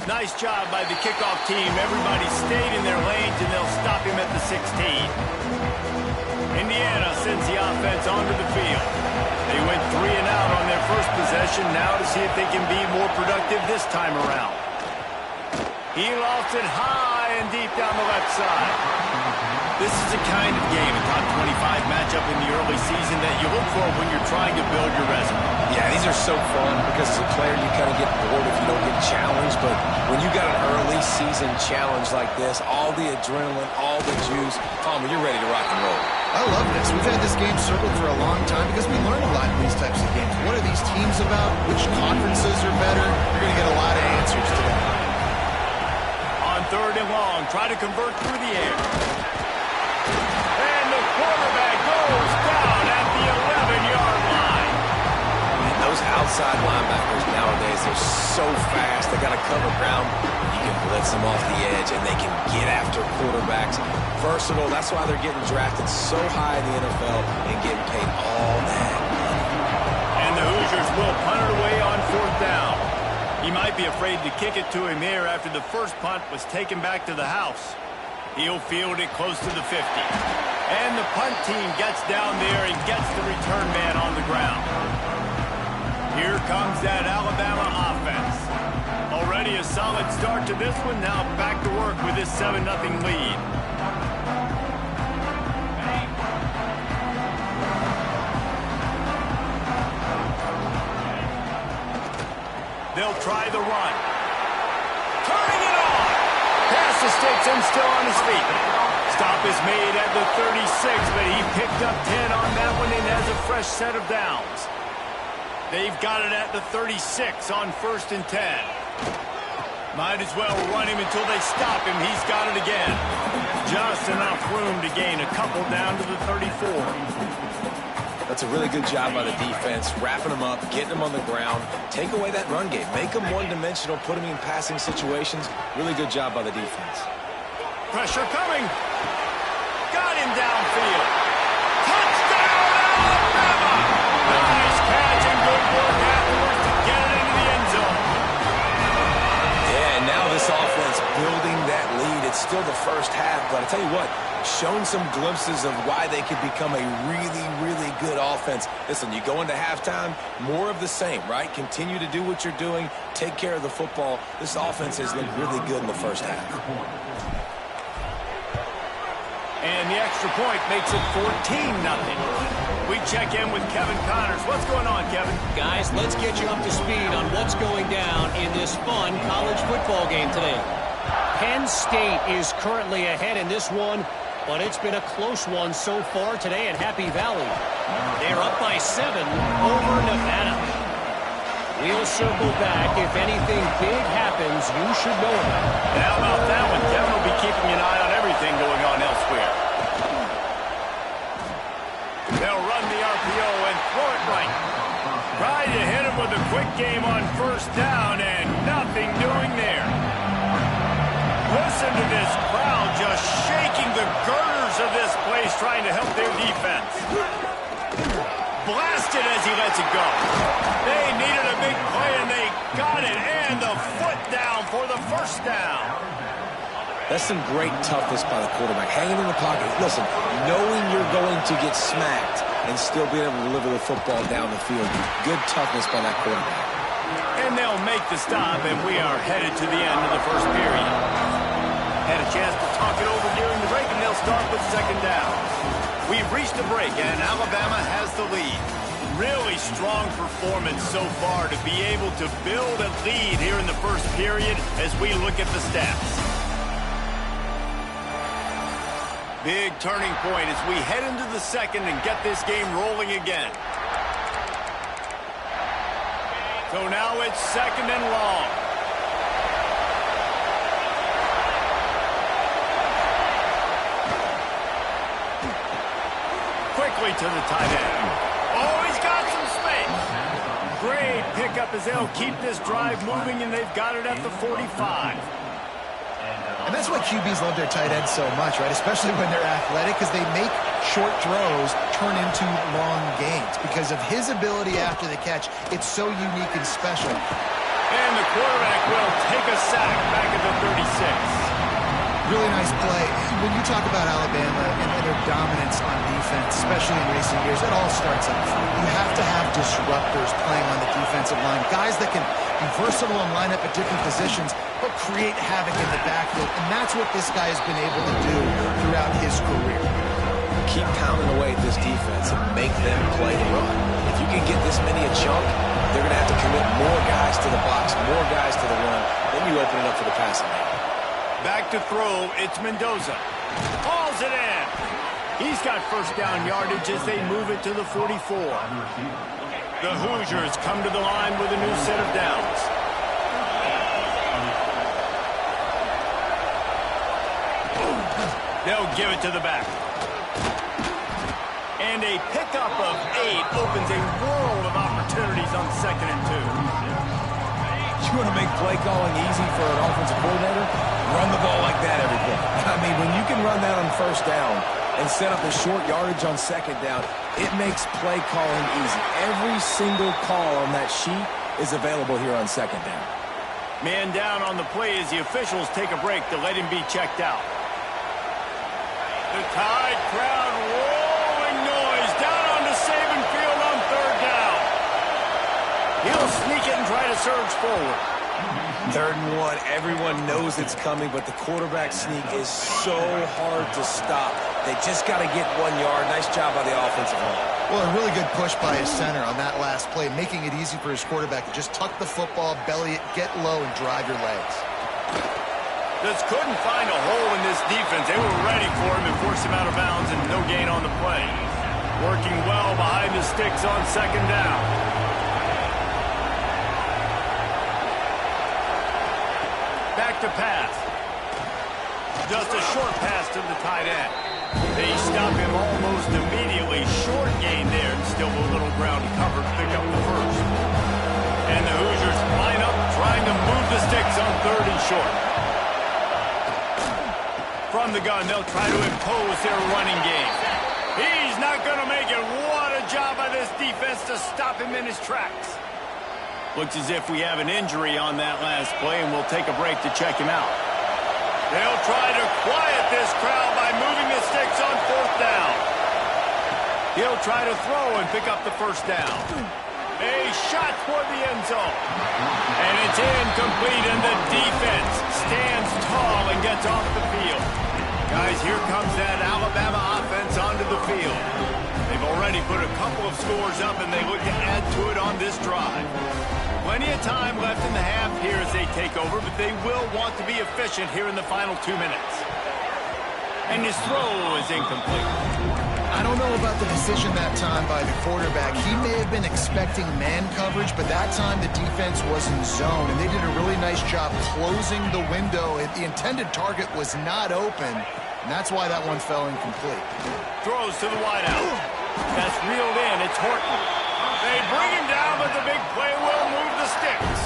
Nice job by the kickoff team. Everybody stayed in their lanes, and they'll stop him at the 16. Indiana sends the offense onto the field. They went 3 and out on their first possession. Now to see if they can be more productive this time around. He lost it high and deep down the left side. This is the kind of game, a top 25 matchup in the early season, that you look for when you're trying to build your resume. Yeah, these are so fun because as a player you kind of get bored if you don't get challenged, but when you got an early season challenge like this, all the adrenaline, all the juice, Tommy, you're ready to rock and roll. I love this. We've had this game circled for a long time because we learn a lot in these types of games. What are these teams about? Which conferences are better? You're going to get a lot of answers today. On 3rd and long, try to convert through the air. And the quarterback goes down at the 11-yard line. And those outside linebackers nowadays, they're so fast. They got to cover ground. You can blitz them off the edge, and they can get after quarterbacks. Versatile. That's why they're getting drafted so high in the NFL and getting paid all that money. And the Hoosiers will punt it away on 4th down. He might be afraid to kick it to him here after the first punt was taken back to the house. He'll field it close to the 50. And the punt team gets down there and gets the return man on the ground. Here comes that Alabama offense. Already a solid start to this one. Now back to work with this 7-0 lead. They'll try the run. Turning it on. Pass escapes him, still on his feet. Stop is made at the 36, but he picked up 10 on that one and has a fresh set of downs. They've got it at the 36 on 1st and 10. Might as well run him until they stop him. He's got it again. Just enough room to gain a couple down to the 34. That's a really good job by the defense, wrapping them up, getting them on the ground. Take away that run game. Make them one-dimensional, put them in passing situations. Really good job by the defense. Pressure coming. Got him downfield. Touchdown, Alabama! Nice catch and good work afterwards to get it into the end zone. Yeah, and now this offense building that lead. It's still the first half, but I tell you what, shown some glimpses of why they could become a really, really good offense. Listen, you go into halftime, more of the same, right? Continue to do what you're doing, take care of the football. This offense has looked really good in the first half. And the extra point makes it 14-0. We check in with Kevin Connors. What's going on, Kevin? Guys, let's get you up to speed on what's going down in this fun college football game today. Penn State is currently ahead in this one, but it's been a close one so far today at Happy Valley. They're up by 7 over Nevada. We'll circle back. If anything big happens, you should know about it. And how about that one? Kevin will be keeping an eye on everything going on elsewhere. They'll run the RPO and throw it right. Try to hit him with a quick game on 1st down, and nothing doing there. Listen to this crowd just shaking the girders of this place, trying to help their defense. Blasted as he lets it go. They needed a big play, and they got it. And the foot down for the 1st down. That's some great toughness by the quarterback. Hanging in the pocket. Listen, knowing you're going to get smacked and still being able to deliver the football down the field. Good toughness by that quarterback. And they'll make the stop, and we are headed to the end of the first period. Had a chance to talk it over during the break, and they'll start with 2nd down. We've reached a break, and Alabama has the lead. Really strong performance so far to be able to build a lead here in the first period as we look at the stats. Big turning point as we head into the 2nd and get this game rolling again. So now it's 2nd and long. Quickly to the tight end. Oh, he's got some space. Great pickup as they'll keep this drive moving, and they've got it at the 45. And that's why QBs love their tight ends so much, right? Especially when they're athletic, because they make short throws turn into long gains. Because of his ability after the catch, it's so unique and special. And the quarterback will take a sack back at the 36. Really nice play. When you talk about Alabama and their dominance on defense, especially in recent years, it all starts up front. You have to have disruptors playing on the defensive line, guys that can be versatile and line up at different positions, but create havoc in the backfield. And that's what this guy has been able to do throughout his career. Keep pounding away at this defense and make them play the run. If you can get this many a chunk, they're going to have to commit more guys to the box, more guys to the run. Then you open it up for the passing game. Back to throw, it's Mendoza. Hauls it in. He's got first down yardage as they move it to the 44. The Hoosiers come to the line with a new set of downs. They'll give it to the back. And a pickup of 8 opens a world of opportunities on 2nd and 2. You want to make play calling easy for an offensive coordinator? Run the ball like that every play. I mean, when you can run that on first down and set up a short yardage on 2nd down, it makes play calling easy. Every single call on that sheet is available here on 2nd down. Man down on the play as the officials take a break to let him be checked out. The Tide crowd rolling noise down onto Saban Field on 3rd down. He'll sneak it and try to surge forward. 3rd and 1, everyone knows it's coming, but the quarterback sneak is so hard to stop. They just got to get 1 yard. Nice job by the offensive line. Well, a really good push by his center on that last play, making it easy for his quarterback to just tuck the football, belly it, get low, and drive your legs. Just couldn't find a hole in this defense. They were ready for him and forced him out of bounds, and no gain on the play. Working well behind the sticks on 2nd down. Back to pass. Just a short pass to the tight end. They stop him almost immediately. Short gain there, and still a little ground covered. Pick up the first. And the Hoosiers line up, trying to move the sticks on 3rd and short. From the gun, they'll try to impose their running game. He's not going to make it. What a job by this defense to stop him in his tracks. Looks as if we have an injury on that last play, and we'll take a break to check him out. They'll try to quiet this crowd by moving the sticks on 4th down. He'll try to throw and pick up the first down. A shot for the end zone. And it's incomplete, and the defense stands tall and gets off the field. Guys, here comes that Alabama offense onto the field. They've already put a couple of scores up, and they look to add to it on this drive. Plenty of time left in the half here as they take over, but they will want to be efficient here in the final 2 minutes. And his throw is incomplete. I don't know about the decision that time by the quarterback. He may have been expecting man coverage, but that time the defense was in zone, and they did a really nice job closing the window. The intended target was not open, and that's why that one fell incomplete. Throws to the wideout. That's reeled in. It's Horton. They bring him down, but the big play will move the sticks.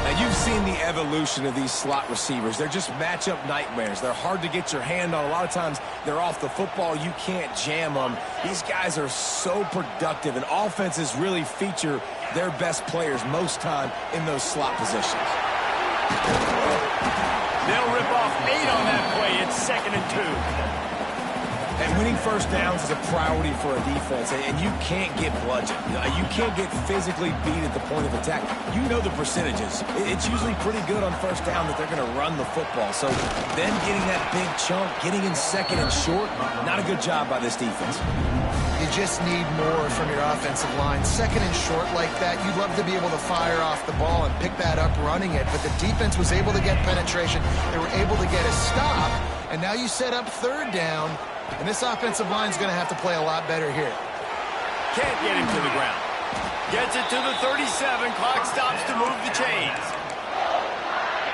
Now, you've seen the evolution of these slot receivers. They're just matchup nightmares. They're hard to get your hand on. A lot of times, they're off the football. You can't jam them. These guys are so productive, and offenses really feature their best players most time in those slot positions. They'll rip off 8 on that play. It's 2nd and 2. And winning first downs is a priority for a defense, and you can't get bludgeoned. You can't get physically beat at the point of attack. You know the percentages. It's usually pretty good on first down that they're going to run the football. So then getting that big chunk, getting in 2nd and short, not a good job by this defense. You just need more from your offensive line. 2nd and short like that, you'd love to be able to fire off the ball and pick that up running it, but the defense was able to get penetration. They were able to get a stop, and now you set up 3rd down. And this offensive line is going to have to play a lot better here. Can't get him to the ground. Gets it to the 37. Clock stops to move the chains.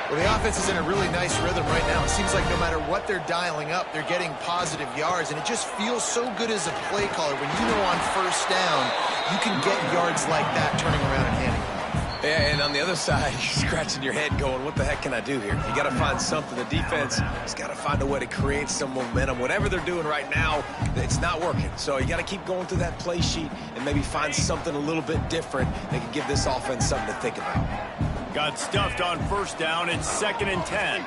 Well, the offense is in a really nice rhythm right now. It seems like no matter what they're dialing up, they're getting positive yards. And it just feels so good as a play caller when you know on first down you can get yards like that turning around and handing them off. Yeah, and on the other side, you're scratching your head going, what the heck can I do here? You got to find something. The defense has got to find a way to create some momentum. Whatever they're doing right now, it's not working. So you got to keep going through that play sheet and maybe find something a little bit different that can give this offense something to think about. Got stuffed on first down. It's 2nd and 10.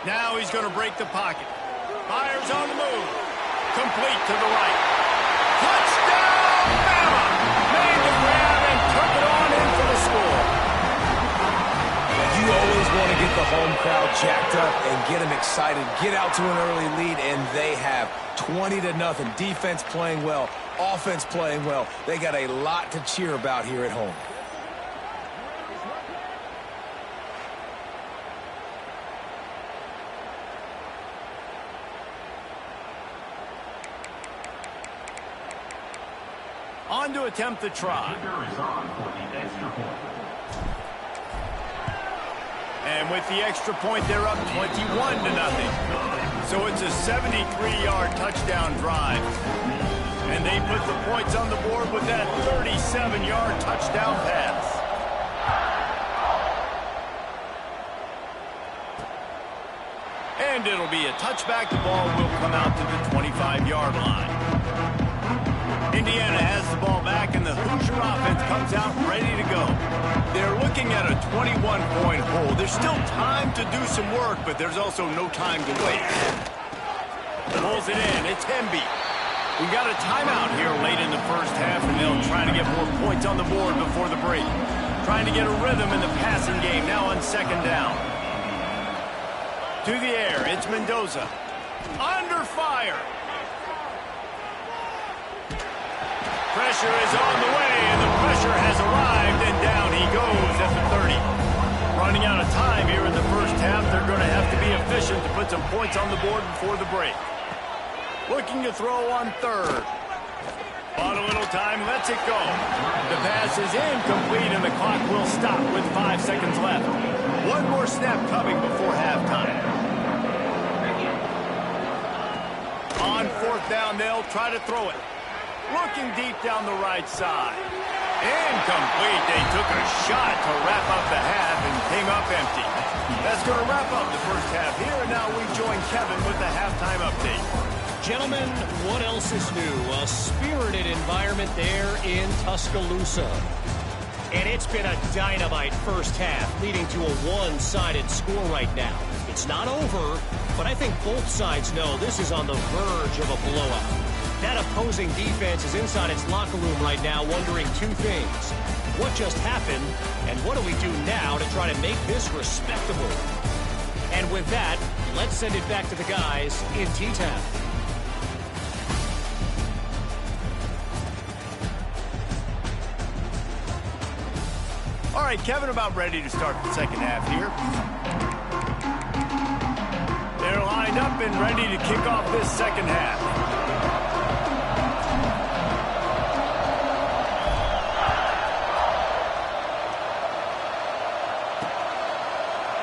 Now he's going to break the pocket. Fires on the move. Complete to the right. Touchdown, Bama! Made the grab and took it on in for the score. You always want to get the home crowd jacked up and get them excited, get out to an early lead, and they have 20-0. Defense playing well, offense playing well. They got a lot to cheer about here at home. On to attempt the try. And with the extra point, they're up 21-0. So it's a 73-yard touchdown drive. And they put the points on the board with that 37-yard touchdown pass. And it'll be a touchback. The ball will come out to the 25-yard line. Indiana has the ball back, and the Hoosier offense comes out ready to go. They're looking at a 21-point hole. There's still time to do some work, but there's also no time to waste. Pulls it in. It's Hemby. We got a timeout here late in the first half, and they'll try to get more points on the board before the break. Trying to get a rhythm in the passing game now on 2nd down. To the air. It's Mendoza. Under fire. Pressure is on the way, and the pressure has arrived, and down he goes at the 30. Running out of time here in the first half. They're going to have to be efficient to put some points on the board before the break. Looking to throw on 3rd. On a little time, lets it go. The pass is incomplete, and the clock will stop with 5 seconds left. One more snap coming before halftime. On 4th down, they'll try to throw it. Looking deep down the right side. Incomplete. They took a shot to wrap up the half and came up empty. That's going to wrap up the first half here. And now we join Kevin with the halftime update. Gentlemen, what else is new? A spirited environment there in Tuscaloosa. And it's been a dynamite first half, leading to a one-sided score right now. It's not over, but I think both sides know this is on the verge of a blowout. That opposing defense is inside its locker room right now wondering 2 things. What just happened, and what do we do now to try to make this respectable? And with that, let's send it back to the guys in T-Town. All right, Kevin, about ready to start the second half here. They're lined up and ready to kick off this second half.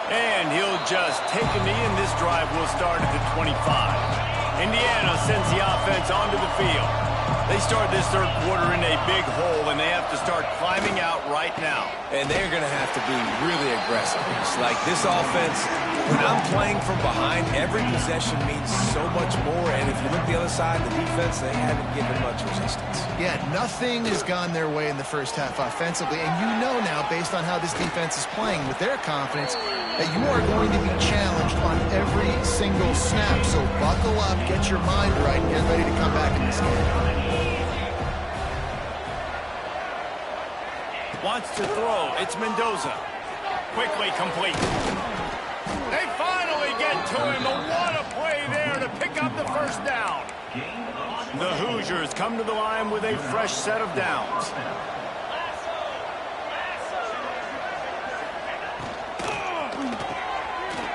And he'll just take a knee, and this drive will start at the 25. Indiana sends the offense onto the field. They start this third quarter in a big hole, and they have to start climbing out right now. And they're going to have to be really aggressive. It's like this offense, when I'm playing from behind, every possession means so much more. And if you look the other side, the defense, they haven't given much resistance. Yeah, nothing has gone their way in the first half offensively. And you know now, based on how this defense is playing with their confidence, that you are going to be challenged on every single snap. So buckle up, get your mind right, and get ready to come back in this game. Wants to throw. It's Mendoza. Quickly complete. They finally get to him. But what a play there to pick up the first down. The Hoosiers come to the line with a fresh set of downs.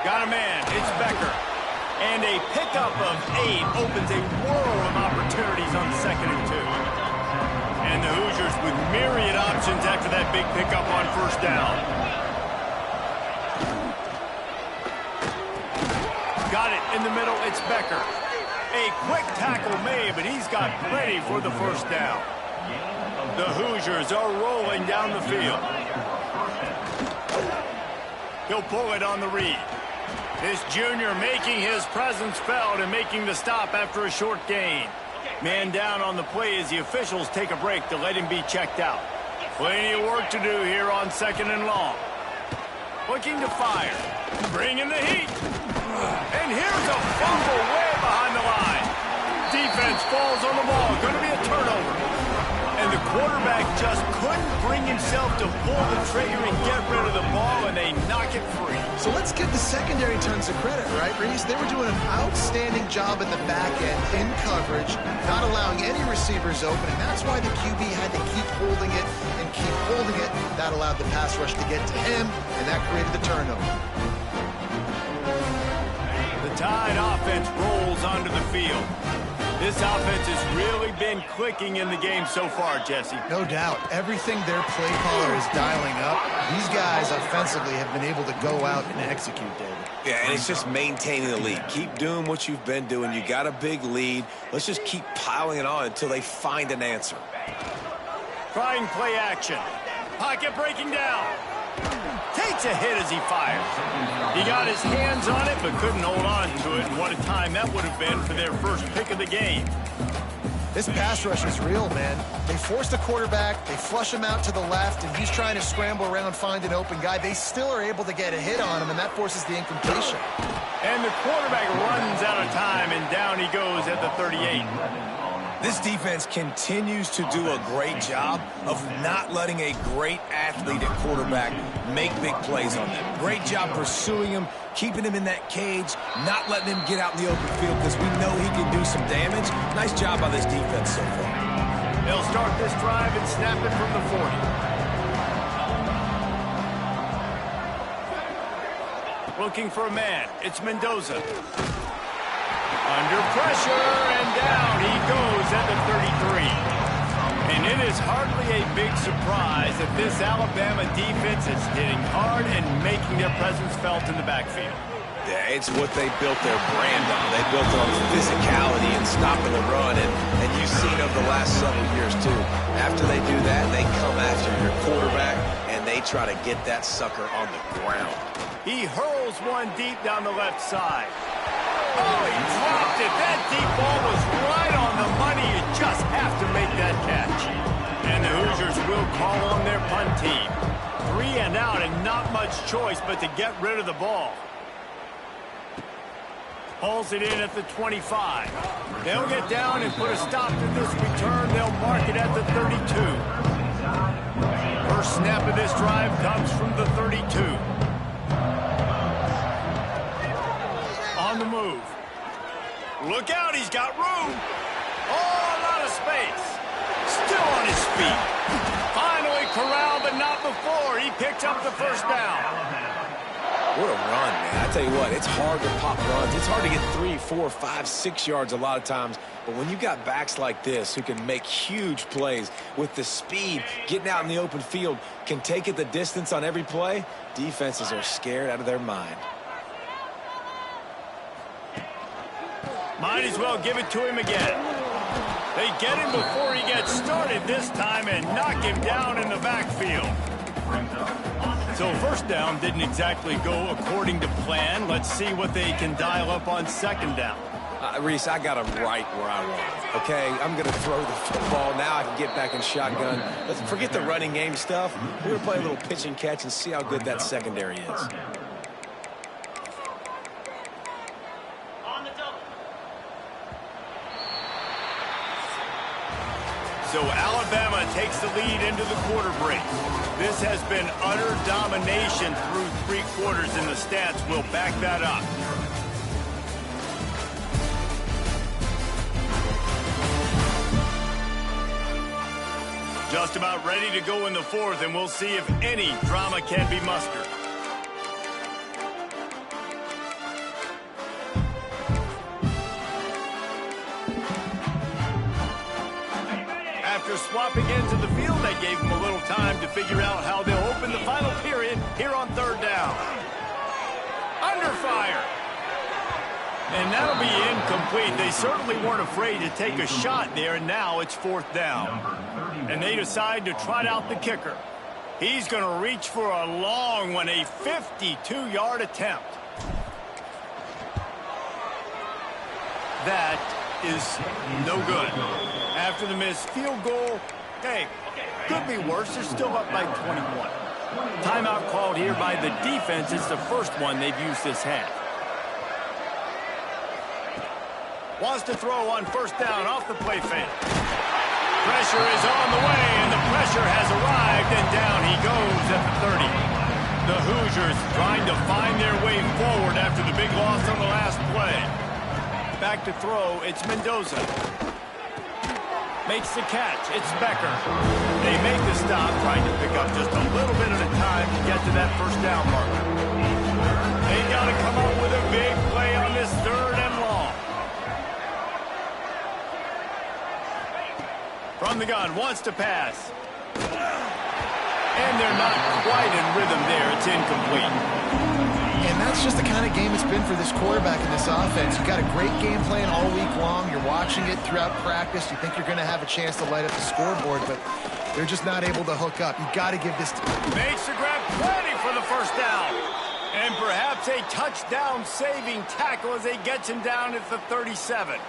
Got a man. It's Becker. And a pickup of 8 opens a world of opportunities on 2nd and 2. And the Hoosiers with myriad options after that big pickup on first down. Got it in the middle. It's Becker. A quick tackle made, but he's got plenty for the first down. The Hoosiers are rolling down the field. He'll pull it on the read. This junior making his presence felt and making the stop after a short gain. Man down on the play as the officials take a break to let him be checked out. Plenty of work to do here on 2nd and long. Looking to fire. Bringing the heat. And here's a fumble way behind the line. Defense falls on the ball. Going to be a turnover. And the quarterback just couldn't bring himself to pull the trigger and get rid of the ball, and they knock it free. So let's give the secondary tons of credit, right, Reese? They were doing an outstanding job at the back end in coverage, not allowing any receivers open, and that's why the QB had to keep holding it and keep holding it. That allowed the pass rush to get to him, and that created the turnover. The Tide offense rolls onto the field. This offense has really been clicking in the game so far, Jesse. No doubt. Everything their play caller is dialing up, these guys offensively have been able to go out and execute, David. Yeah, and it's just maintaining the lead. Keep doing what you've been doing. You got a big lead. Let's just keep piling it on until they find an answer. Trying play action. Pocket breaking down. Takes a hit as he fires. He got his hands on it, but couldn't hold on to it. And what a time that would have been for their first pick of the game. This pass rush is real, man. They force the quarterback, they flush him out to the left, and he's trying to scramble around, find an open guy. They still are able to get a hit on him, and that forces the incompletion. And the quarterback runs out of time, and down he goes at the 38. This defense continues to do a great job of not letting a great athlete at quarterback make big plays on them. Great job pursuing him, keeping him in that cage, not letting him get out in the open field because we know he can do some damage. Nice job by this defense so far. They'll start this drive and snap it from the 40. Looking for a man. It's Mendoza. Under pressure, and down he goes at the 33. And it is hardly a big surprise that this Alabama defense is hitting hard and making their presence felt in the backfield. Yeah, it's what they built their brand on. They built it on physicality and stopping the run, and you've seen over the last several years, too. After they do that, they come after your quarterback, and they try to get that sucker on the ground. He hurls one deep down the left side. Oh, he dropped it. That deep ball was right on the money. You just have to make that catch. And the Hoosiers will call on their punt team. 3 and out and not much choice but to get rid of the ball. Pulls it in at the 25. They'll get down and put a stop to this return. They'll mark it at the 32. First snap of this drive comes from the 32. On the move. Look out, he's got room. Oh, a lot of space. Still on his feet. Finally corralled, but not before. He picked up the first down. What a run, man. I tell you what, it's hard to pop runs. It's hard to get 3, 4, 5, 6 yards a lot of times. But when you got backs like this who can make huge plays with the speed, getting out in the open field, can take it the distance on every play, defenses are scared out of their mind. Might as well give it to him again. They get him before he gets started this time and knock him down in the backfield. So first down didn't exactly go according to plan. Let's see what they can dial up on second down. Reese, I got him right where I want him. Okay, I'm going to throw the football. Now I can get back in shotgun. Let's forget the running game stuff. We're going to play a little pitch and catch and see how good that secondary is. So Alabama takes the lead into the quarter break. This has been utter domination through 3 quarters, and the stats will back that up. Just about ready to go in the 4th, and we'll see if any drama can be mustered. After swapping ends of the field, that gave them a little time to figure out how they'll open the final period here on 3rd down. Under fire. And that'll be incomplete. They certainly weren't afraid to take a shot there, and now it's 4th down. And they decide to trot out the kicker. He's going to reach for a long one, a 52-yard attempt. That is no good. After the missed field goal, hey, could be worse. They're still up by 21. Timeout called here by the defense. It's the first one they've used this half. Wants to throw on first down off the play fake. Pressure is on the way, and the pressure has arrived, and down he goes at the 30. The Hoosiers trying to find their way forward after the big loss on the last play. Back to throw, it's Mendoza. Makes the catch, it's Becker. They make the stop, trying to pick up just a little bit at a time to get to that first down marker. They got to come up with a big play on this 3rd and long. From the gun, wants to pass. And they're not quite in rhythm there. It's incomplete. And that's just the kind of game it's been for this quarterback in this offense. You've got a great game plan all week long. You're watching it throughout practice. You think you're going to have a chance to light up the scoreboard, but they're just not able to hook up. You've got to give this... Makes the grab, plenty for the first down. And perhaps a touchdown-saving tackle as they get him down at the 37.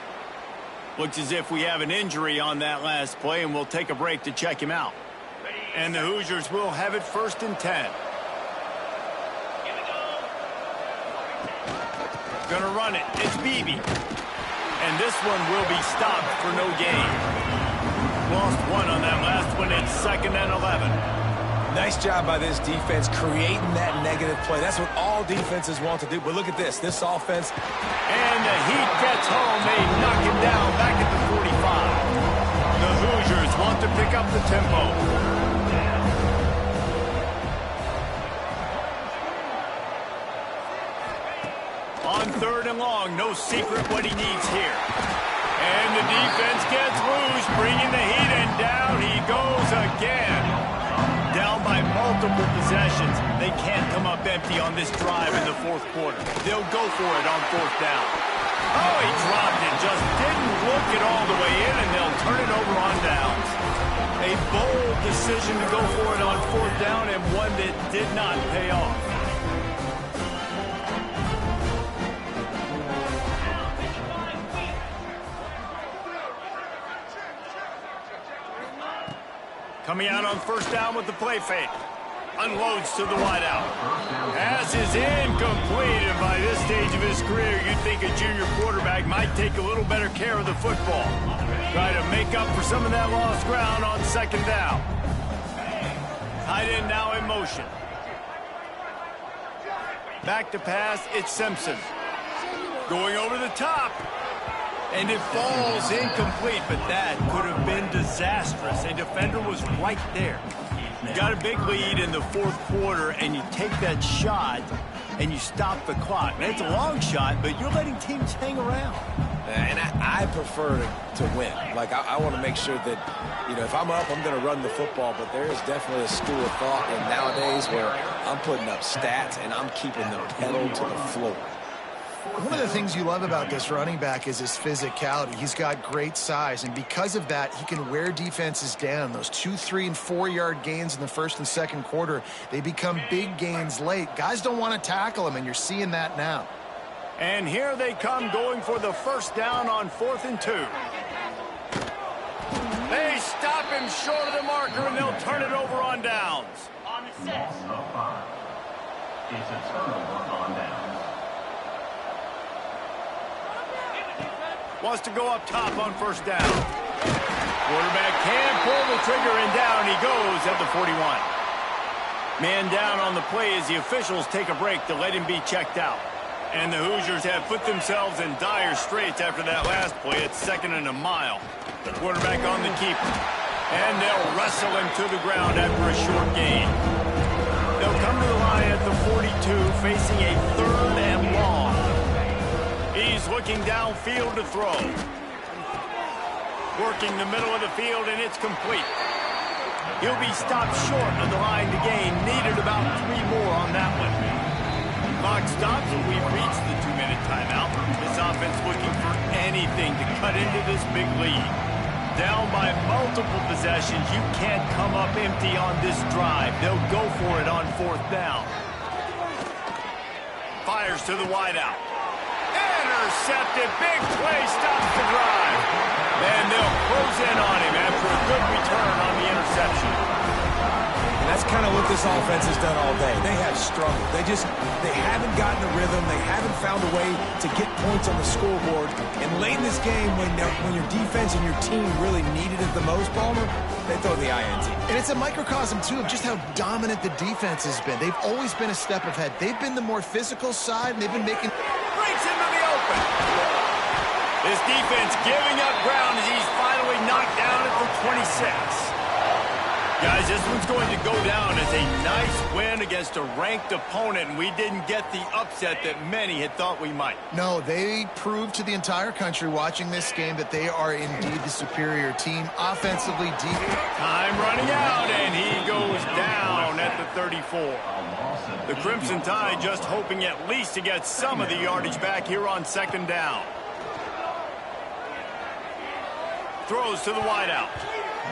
Looks as if we have an injury on that last play, and we'll take a break to check him out. And the Hoosiers will have it 1st and 10. Gonna run it. It's Beebe. And this one will be stopped for no gain. Lost one on that last one. It's 2nd and 11. Nice job by this defense creating that negative play. That's what all defenses want to do. But look at this. This offense. And the Heat gets home. They knock him down back at the 45. The Hoosiers want to pick up the tempo. On 3rd and long, no secret what he needs here. And the defense gets loose, bringing the Heat, and down he goes again. Down by multiple possessions. They can't come up empty on this drive in the 4th quarter. They'll go for it on 4th down. Oh, he dropped it, just didn't look it all the way in, and they'll turn it over on downs. A bold decision to go for it on 4th down, and one that did not pay off. Coming out on first down with the play fake. Unloads to the wideout. Pass is incomplete, and by this stage of his career, you'd think a junior quarterback might take a little better care of the football. Try to make up for some of that lost ground on 2nd down. Tight end now in motion. Back to pass, it's Simpson. Going over the top. And it falls incomplete, but that could have been disastrous. A defender was right there. You got a big lead in the 4th quarter, and you take that shot, and you stop the clock. Now, it's a long shot, but you're letting teams hang around. And I prefer to win. Like, I want to make sure that, you know, if I'm up, I'm going to run the football, but there is definitely a school of thought in nowadays where I'm putting up stats, and I'm keeping the pedal to the floor. One of the things you love about this running back is his physicality. He's got great size, and because of that, he can wear defenses down. Those 2, 3, and 4-yard gains in the 1st and 2nd quarter, they become big gains late. Guys don't want to tackle him, and you're seeing that now. And here they come going for the first down on 4th and 2. They stop him short of the marker, and they'll turn it over on downs. On the set. It's a turnover on downs. Wants to go up top on first down. Quarterback can pull the trigger, and down he goes at the 41. Man down on the play as the officials take a break to let him be checked out. And the Hoosiers have put themselves in dire straits after that last play. It's 2nd and a mile. The quarterback on the keeper. And they'll wrestle him to the ground after a short gain. They'll come to the line at the 42, facing a 3rd and long. He's looking downfield to throw. Working the middle of the field, and it's complete. He'll be stopped short of the line to gain. Needed about 3 more on that one. Clock stops, and we've reached the 2-minute timeout. This offense looking for anything to cut into this big lead. down by multiple possessions. You can't come up empty on this drive. They'll go for it on 4th down. Fires to the wideout. Intercepted. Big play stops the drive. And they'll close in on him after a good return on the interception. And that's kind of what this offense has done all day. They have struggled. They haven't gotten a rhythm. They haven't found a way to get points on the scoreboard. And late in this game, when your defense and your team really needed it the most, Palmer, they throw the INT. And it's a microcosm, too, of just how dominant the defense has been. They've always been a step ahead. They've been the more physical side, and they've been making... Breaks into the open. This defense giving up ground as he's finally knocked down at the 26. Guys, this one's going to go down as a nice win against a ranked opponent, and we didn't get the upset that many had thought we might. No, they proved to the entire country watching this game that they are indeed the superior team, offensively, deep. Time running out, and he goes down at the 34. The Crimson Tide just hoping at least to get some of the yardage back here on 2nd down. Throws to the wideout.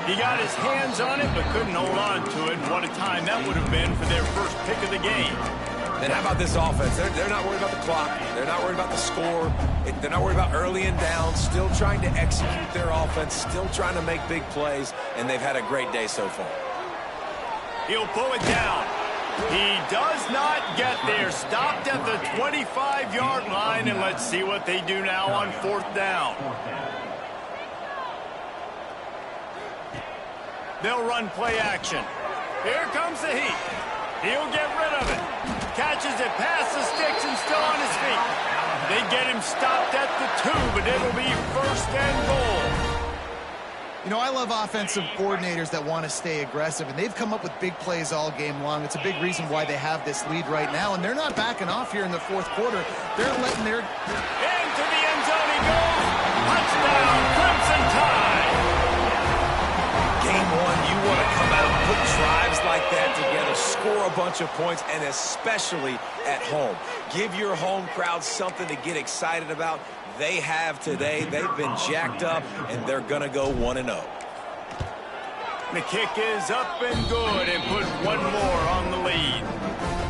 He got his hands on it, but couldn't hold on to it. What a time that would have been for their first pick of the game. And how about this offense? They're not worried about the clock. They're not worried about the score. They're not worried about early and down. Still trying to execute their offense. Still trying to make big plays. And they've had a great day so far. He'll pull it down. He does not get there. Stopped at the 25-yard line. And let's see what they do now on 4th down. They'll run play action. Here comes the heat. He'll get rid of it. Catches it past the sticks and still on his feet. They get him stopped at the 2, but it'll be 1st and goal. You know, I love offensive coordinators that want to stay aggressive, and they've come up with big plays all game long. It's a big reason why they have this lead right now, and they're not backing off here in the 4th quarter. They're letting their... Into the end zone he goes. Touchdown, Crimson Tide. Game 1, you want to come out and put drives like that together, score a bunch of points, and especially at home. Give your home crowd something to get excited about. They have today. They've been jacked up, and they're going to go 1-0. The kick is up and good and put one more on the lead.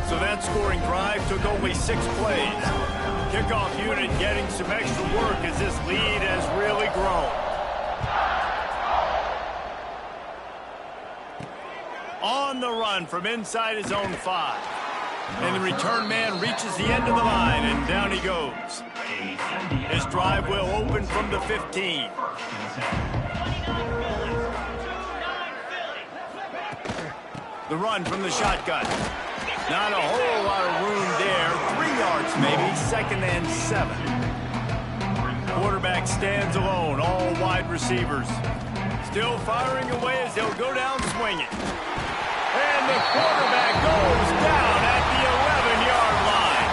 So that scoring drive took only 6 plays. Kickoff unit getting some extra work as this lead has really grown. On the run from inside his own 5. And the return man reaches the end of the line, and down he goes. His drive will open from the 15. The run from the shotgun. Not a whole lot of room there. 3 yards maybe, 2nd and 7. Quarterback stands alone, all wide receivers. Still firing away as they'll go down swinging. And the quarterback goes down at the 11-yard line.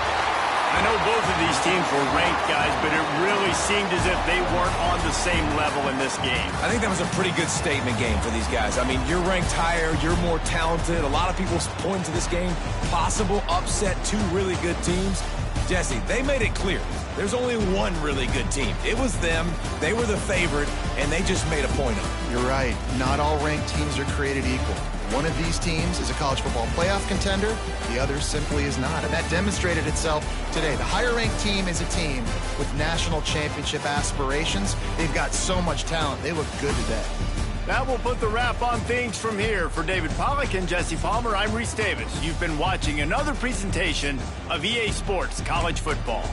I know both of these teams were ranked, guys, but it really seemed as if they weren't on the same level in this game. I think that was a pretty good statement game for these guys. I mean, you're ranked higher, you're more talented. A lot of people point to this game, possible upset, 2 really good teams. Jesse, they made it clear. There's only one really good team. It was them. They were the favorite, and they just made a point of it. You're right. Not all ranked teams are created equal. One of these teams is a college football playoff contender. The other simply is not. And that demonstrated itself today. The higher-ranked team is a team with national championship aspirations. They've got so much talent. They look good today. That will put the wrap on things from here. For David Pollack and Jesse Palmer, I'm Reese Davis. You've been watching another presentation of EA Sports College Football.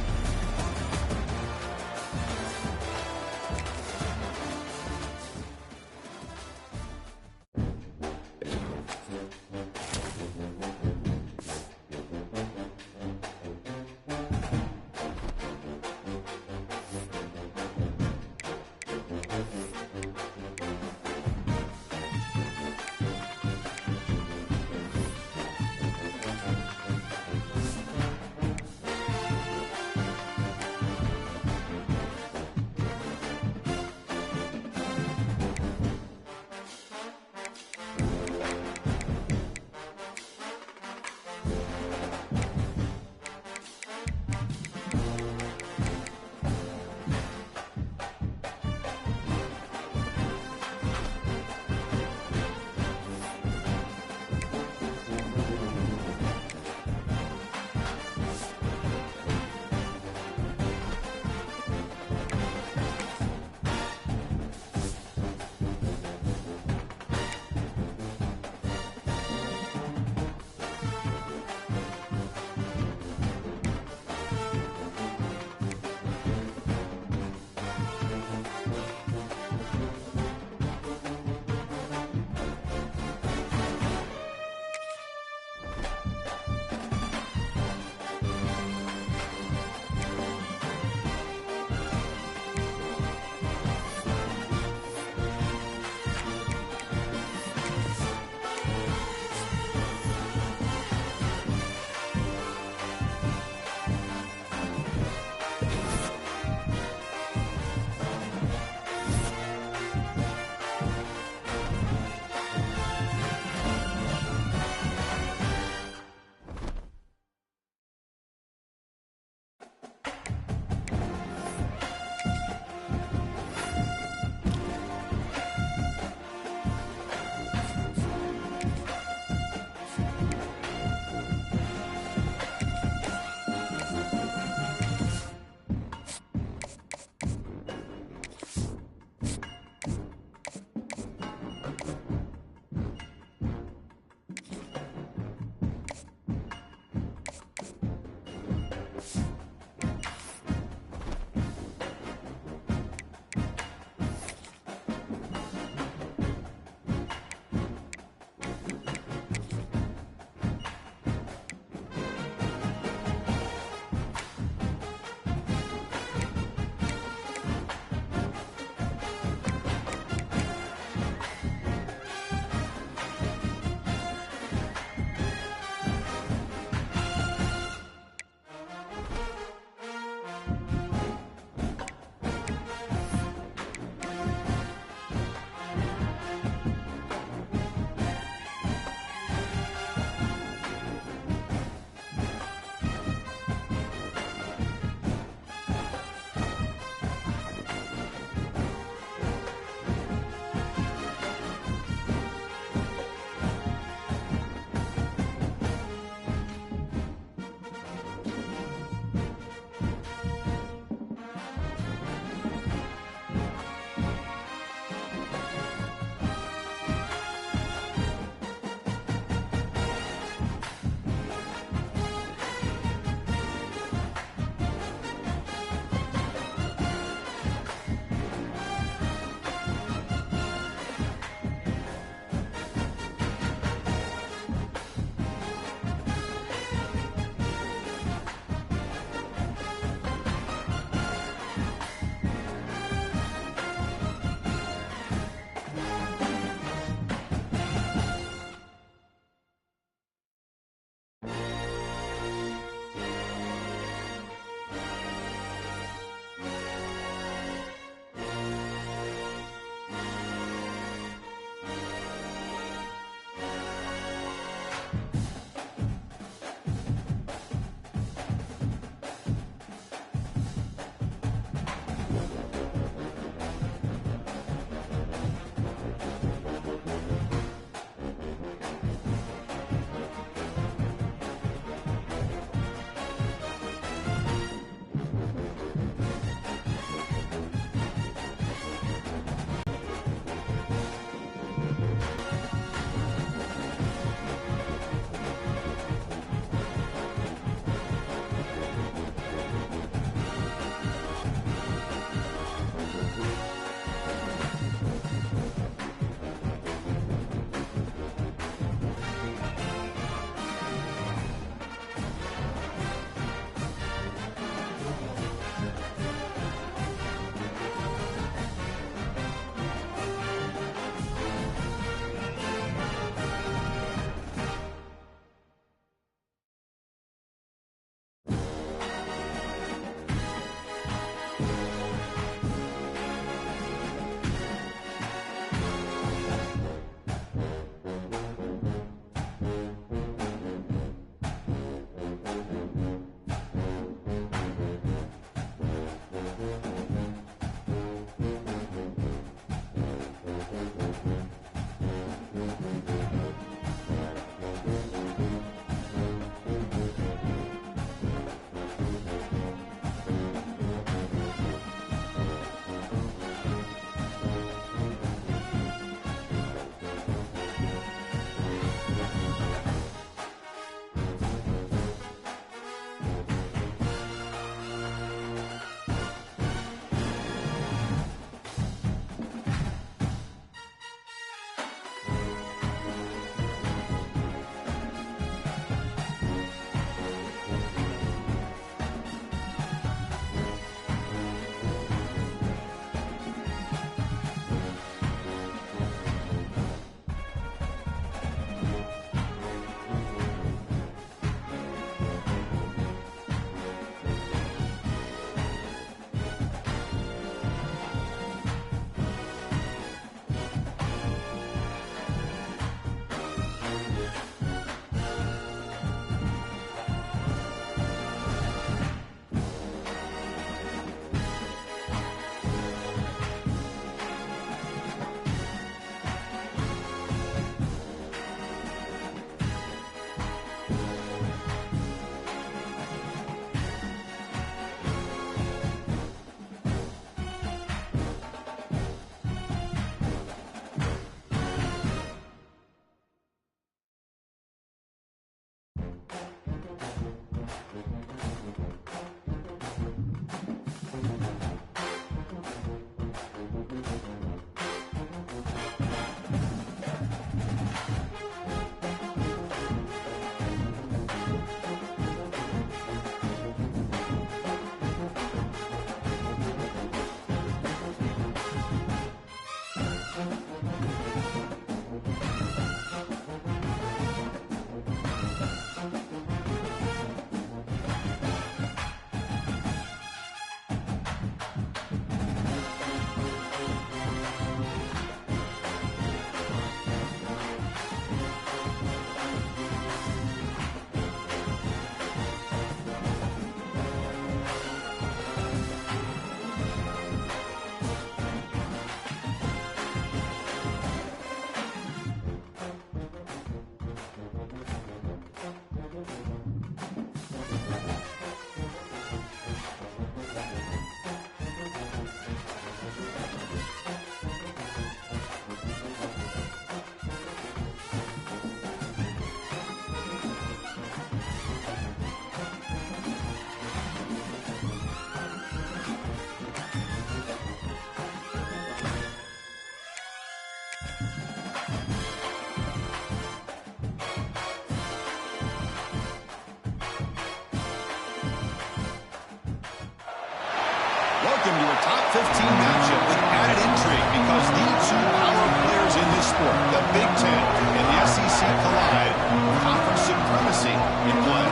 15 matchup with added intrigue because the two power players in this sport, the Big Ten and the SEC, collide. Conference supremacy in play.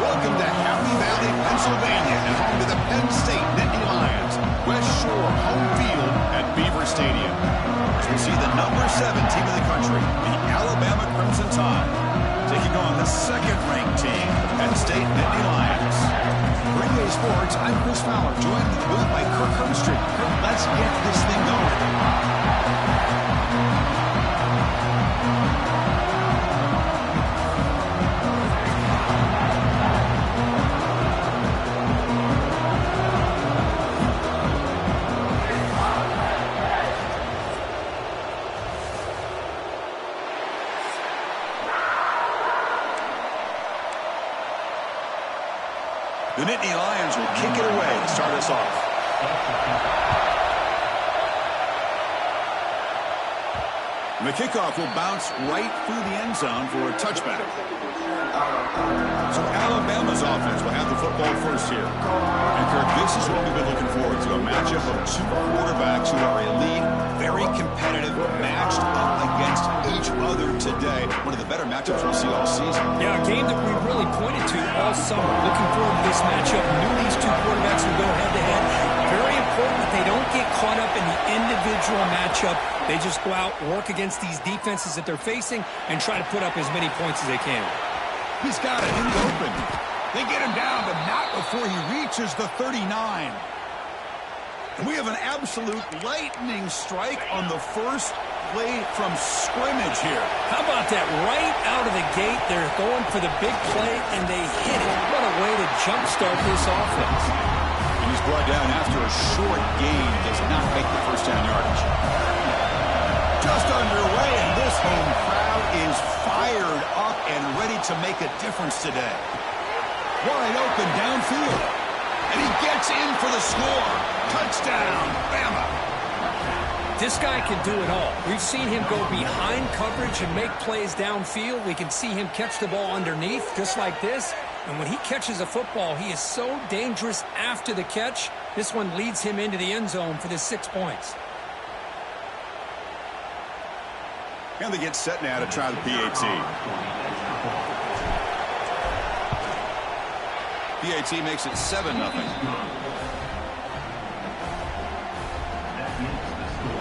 Welcome to Happy Valley, Pennsylvania, and home to the Penn State Nittany Lions. West Shore home field at Beaver Stadium. As we see the number 7 team in the country, the Alabama Crimson Tide, taking on the second-ranked team, the Penn State Nittany Lions. For EA Sports, I'm Chris Fowler, joined in the booth by Kirk Hermstreet. Kirk, let's get this thing going. The Nittany Lions will kick it away to start us off. And the kickoff will bounce right through the end zone for a touchback. So Alabama's offense will have the football first here. And Kirk, this is what we've been looking forward to, a matchup of two quarterbacks who are elite, very competitive, matched up against each other today. One of the better matchups we'll see all season. Yeah, a game that we really pointed to all summer. Looking forward to this matchup. Knew these two quarterbacks would go head-to-head. Very important that they don't get caught up in the individual matchup. They just go out, work against these defenses that they're facing, and try to put up as many points as they can. He's got it in the open. They get him down, but not before he reaches the 39. And we have an absolute lightning strike on the first play from scrimmage here. How about that? Right out of the gate, they're going for the big play, and they hit it. What a way to jumpstart this offense. And he's brought down after a short gain. Does not make the first down yardage. Just underway, and this home crowd is fired up and ready to make a difference today. Wide open downfield. And he gets in for the score. Touchdown, Bama. This guy can do it all. We've seen him go behind coverage and make plays downfield. We can see him catch the ball underneath, just like this. And when he catches a football, he is so dangerous after the catch. This one leads him into the end zone for the 6 points. And they get set now to try the PAT. PAT makes it 7-0.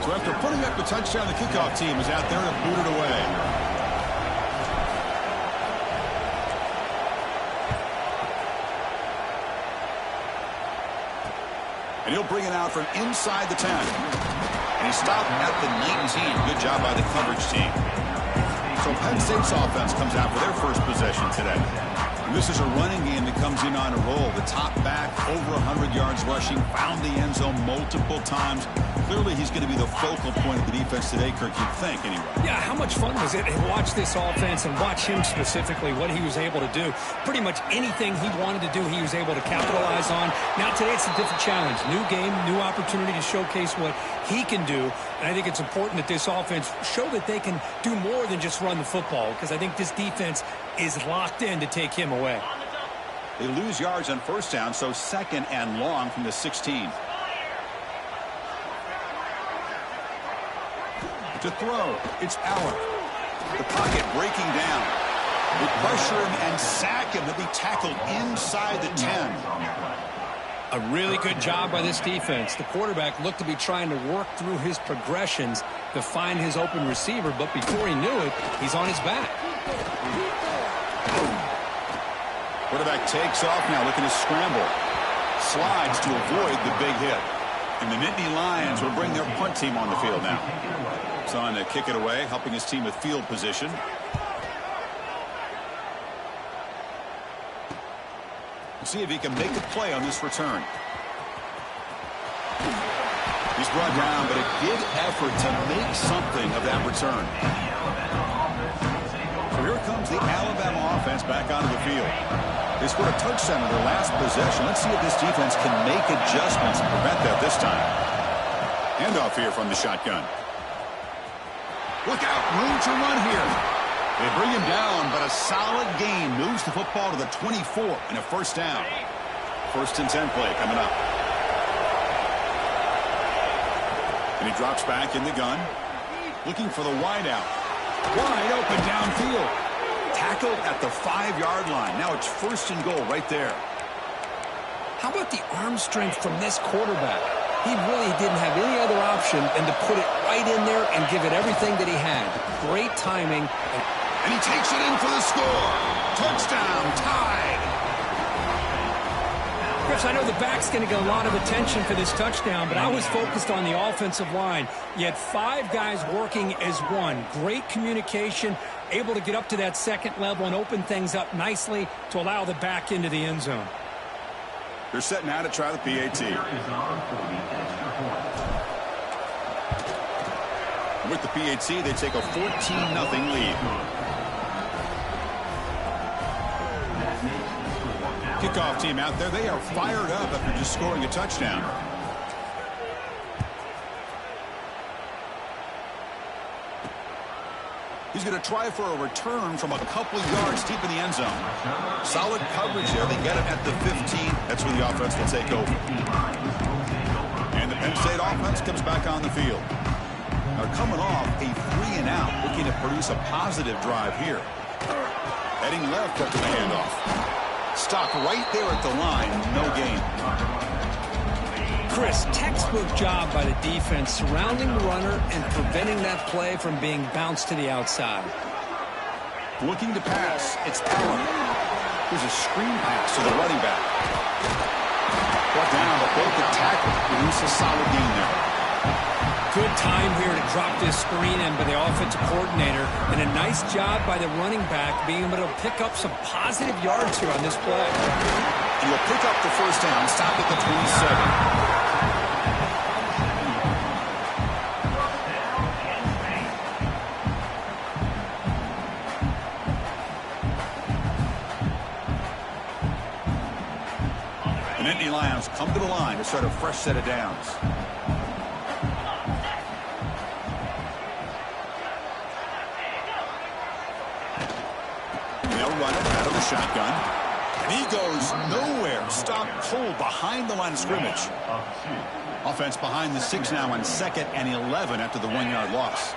So after putting up the touchdown, the kickoff team is out there to boot it away. And he'll bring it out from inside the 10. And he stopped at the 19. Good job by the coverage team. So Penn State's offense comes out for their first possession today. And this is a running game that comes in on a roll. The top back, over 100 yards rushing, found the end zone multiple times. Clearly, he's going to be the focal point of the defense today, Kirk, you'd think, anyway. Yeah, how much fun was it to watch this offense and watch him specifically, what he was able to do. Pretty much anything he wanted to do, he was able to capitalize on. Now, today, it's a different challenge. New game, new opportunity to showcase what he can do. And I think it's important that this offense show that they can do more than just run the football, because I think this defense is locked in to take him away. They lose yards on first down, so second and long from the 16. To throw, it's Allen. The pocket breaking down. They pressure him and sack him. He'll be tackled inside the 10. A really good job by this defense. The quarterback looked to be trying to work through his progressions to find his open receiver, but before he knew it, he's on his back. Quarterback takes off now, looking to scramble. Slides to avoid the big hit. And the Nittany Lions will bring their punt team on the field now. It's on to kick it away, helping his team with field position. We'll see if he can make a play on this return. He's brought down, but a good effort to make something of that return. So here comes the Alabama offense back onto the field. They scored a touchdown in their last possession. Let's see if this defense can make adjustments and prevent that this time. Handoff here from the shotgun. Look out, room to run here. They bring him down, but a solid gain moves the football to the 24 and a first down. 1st and 10 play coming up. And he drops back in the gun, looking for the wide out. Wide open downfield. Tackled at the 5-yard line. Now it's 1st and goal right there. How about the arm strength from this quarterback? He really didn't have any other option than to put it right in there and give it everything that he had. Great timing. And he takes it in for the score. Touchdown, tied. Chris, I know the back's going to get a lot of attention for this touchdown, but I was focused on the offensive line. You had 5 guys working as one. Great communication, able to get up to that second level and open things up nicely to allow the back into the end zone. They're set now to try the PAT. With the PAT, they take a 14-0 lead. Kickoff team out there. They are fired up after just scoring a touchdown. He's going to try for a return from a couple of yards deep in the end zone. Solid coverage there. They get it at the 15. That's where the offense will take over. And the Penn State offense comes back on the field. They're coming off a 3-and-out, looking to produce a positive drive here. Heading left after the handoff. Stopped right there at the line. No gain. Chris, textbook job by the defense surrounding the runner and preventing that play from being bounced to the outside. Looking to pass. It's Allen. There's a screen pass to the running back. Brought down, but both the tackle produce a solid gain there. Good time here to drop this screen in by the offensive coordinator, and a nice job by the running back being able to pick up some positive yards here on this play. And he'll pick up the 1st down, stop at the 27. Lions come to the line to start a fresh set of downs. They'll run it out of the shotgun. And he goes nowhere. Stop cold behind the line of scrimmage. Offense behind the 6 now on 2nd and 11 after the 1-yard loss.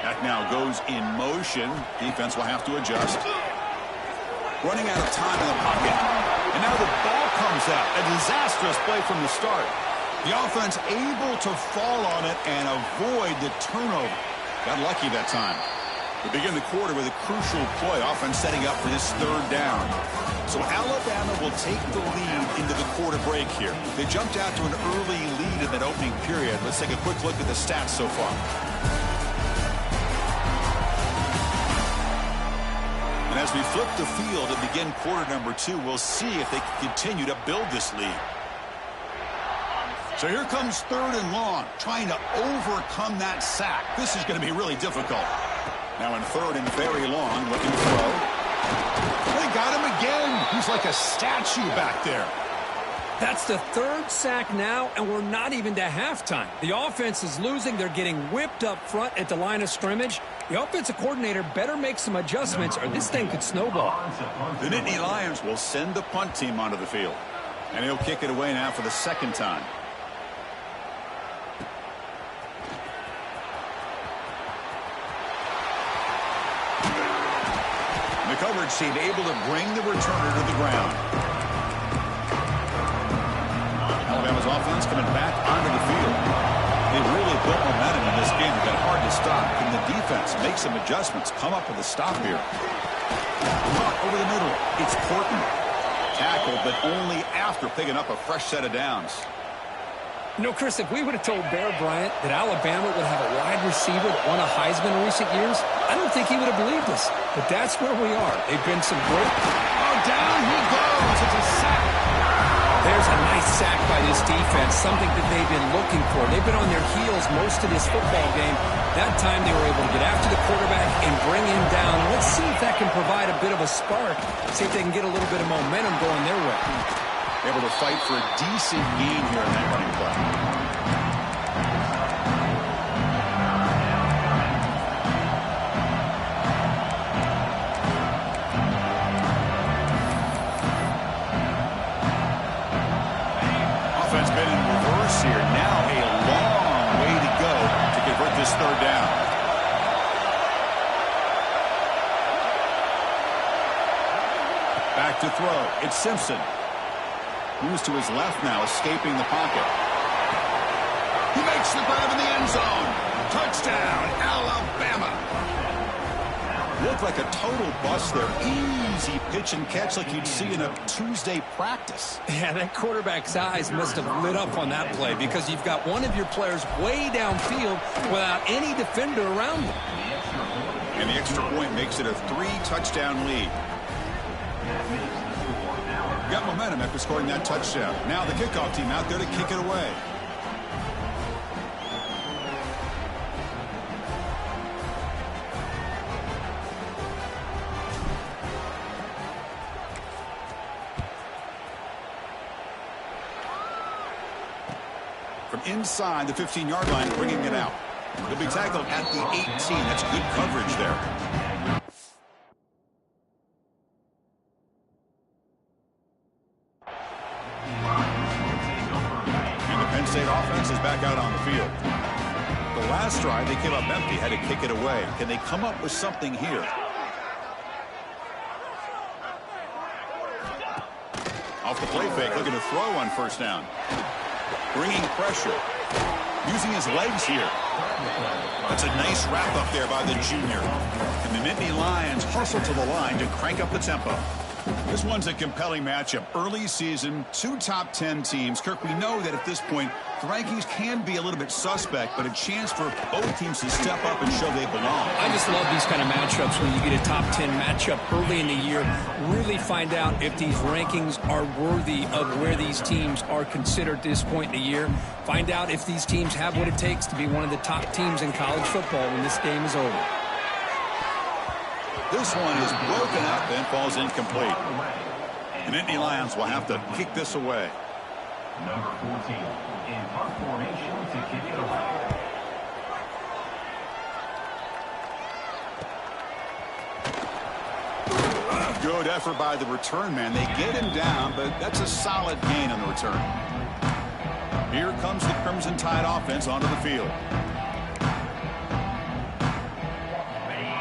That now goes in motion. Defense will have to adjust. Running out of time in the pocket. And now the ball comes out. A disastrous play from the start. The offense able to fall on it and avoid the turnover. Got lucky that time. We begin the quarter with a crucial play. Offense setting up for this 3rd down. So Alabama will take the lead into the quarter break here. They jumped out to an early lead in that opening period. Let's take a quick look at the stats so far. And as we flip the field and begin quarter number 2, we'll see if they can continue to build this lead. So here comes 3rd and long, trying to overcome that sack. This is going to be really difficult. Now in 3rd and very long, looking to throw. They got him again. He's like a statue back there. That's the 3rd sack now, and we're not even to halftime. The offense is losing. They're getting whipped up front at the line of scrimmage. The offensive coordinator better make some adjustments or this thing could snowball. The Nittany Lions will send the punt team onto the field. And he'll kick it away now for the 2nd time. The coverage team able to bring the returner to the ground. Alabama's offense coming back onto the field. They really built momentum in this game. It's been hard to stop. Can the defense make some adjustments? Come up with a stop here. Caught over the middle. It's Portman. Tackled, but only after picking up a fresh set of downs. You know, Chris, if we would have told Bear Bryant that Alabama would have a wide receiver that won a Heisman in recent years, I don't think he would have believed us. But that's where we are. They've been some great... Oh, down he goes. It's a sack. There's a nice sack by this defense, something that they've been looking for. They've been on their heels most of this football game. That time they were able to get after the quarterback and bring him down. Let's see if that can provide a bit of a spark, see if they can get a little bit of momentum going their way. Able to fight for a decent gain here in that running play. close here. Now a long way to go to convert this third down. Back to throw. It's Simpson. Moves to his left now, escaping the pocket. He makes the grab in the end zone. Touchdown, Alabama. Looked like a total bust there. Easy pitch and catch like you'd see in a Tuesday practice. Yeah, that quarterback's eyes must have lit up on that play because you've got one of your players way downfield without any defender around him. And the extra point makes it a 3-touchdown lead. Got momentum after scoring that touchdown. Now the kickoff team out there to kick it away. From inside the 15-yard line, bringing it out. He'll be tackled at the 18. That's good coverage there. State offense is back out on the field. The last drive, they came up empty, had to kick it away. Can they come up with something here? Off the play fake, looking to throw on first down. Bringing pressure. Using his legs here. That's a nice wrap up there by the junior. And the Nittany Lions hustle to the line to crank up the tempo. This one's a compelling matchup. Early season, 2 top 10 teams. Kirk, we know that at this point, the rankings can be a little bit suspect, but a chance for both teams to step up and show they belong. I just love these kind of matchups when you get a top 10 matchup early in the year. Really find out if these rankings are worthy of where these teams are considered at this point in the year. Find out if these teams have what it takes to be one of the top teams in college football when this game is over. This one is broken up and falls incomplete. And Nittany Lions will have to kick this away. Number 14 in punt formation to kick it away. Good effort by the return man. They get him down, but that's a solid gain on the return. Here comes the Crimson Tide offense onto the field.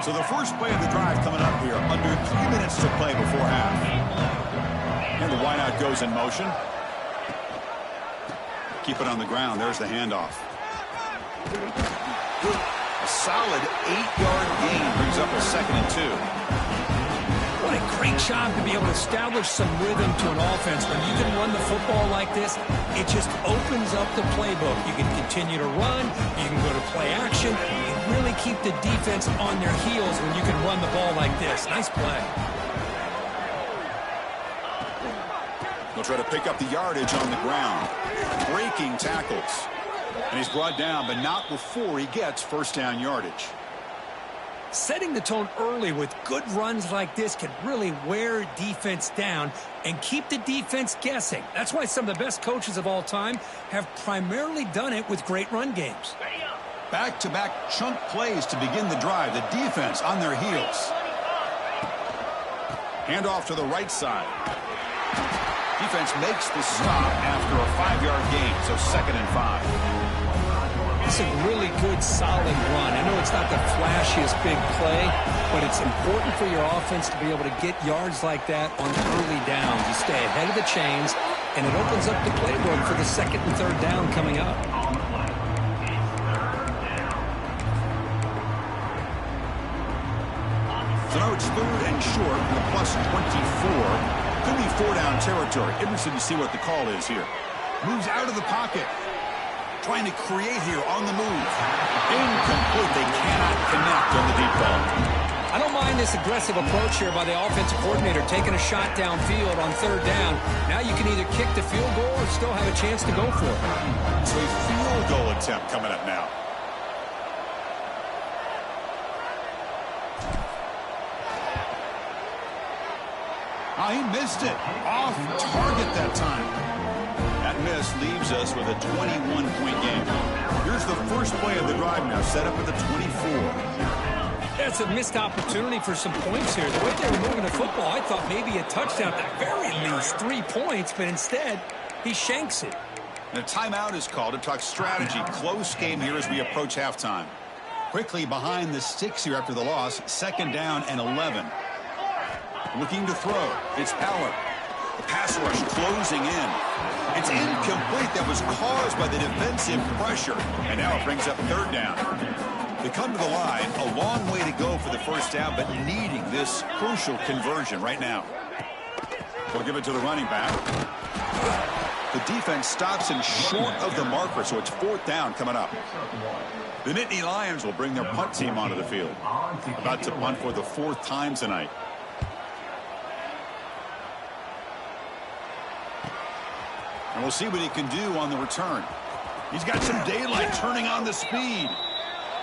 So the first play of the drive coming up here. Under 3 minutes to play before half. And the wideout goes in motion. Keep it on the ground. There's the handoff. A solid 8-yard gain brings up a 2nd and 2. What a great job to be able to establish some rhythm to an offense. When you can run the football like this, it just opens up the playbook. You can continue to run. You can go to play action. You really keep the defense on their heels when you can run the ball like this. Nice play. He'll try to pick up the yardage on the ground. Breaking tackles. And he's brought down, but not before he gets first down yardage. Setting the tone early with good runs like this can really wear defense down and keep the defense guessing. That's why some of the best coaches of all time have primarily done it with great run games. Back-to-back chunk plays to begin the drive. The defense on their heels. Handoff to the right side. Defense makes the stop after a 5-yard gain, so 2nd and 5. It's a really good, solid run. I know it's not the flashiest big play, but it's important for your offense to be able to get yards like that on early downs. You stay ahead of the chains, and it opens up the playbook for the 2nd and 3rd down coming up. So now it's 3rd and short from the plus 24. Could be 4-down territory. Interested to see what the call is here. Moves out of the pocket. Trying to create here on the move. Incomplete. They cannot connect on the deep ball. I don't mind this aggressive approach here by the offensive coordinator, taking a shot downfield on 3rd down. Now you can either kick the field goal or still have a chance to go for it. So a field goal attempt coming up now. Oh, he missed it. Off target that time. That miss leaves us with a 21-point game. Here's the first play of the drive now, set up at the 24. That's a missed opportunity for some points here. The way they were moving the football, I thought maybe a touchdown, at the very least 3 points, but instead, he shanks it. And a timeout is called to talk strategy. Close game here as we approach halftime. Quickly behind the sticks here after the loss. 2nd down and 11. Looking to throw. It's Aller. The pass rush closing in. It's incomplete. That was caused by the defensive pressure. And now it brings up 3rd down. They come to the line. A long way to go for the 1st down, but needing this crucial conversion right now. They'll give it to the running back. The defense stops him short of the marker, so it's 4th down coming up. The Nittany Lions will bring their punt team onto the field. About to punt for the 4th time tonight. And we'll see what he can do on the return. He's got some daylight turning on the speed.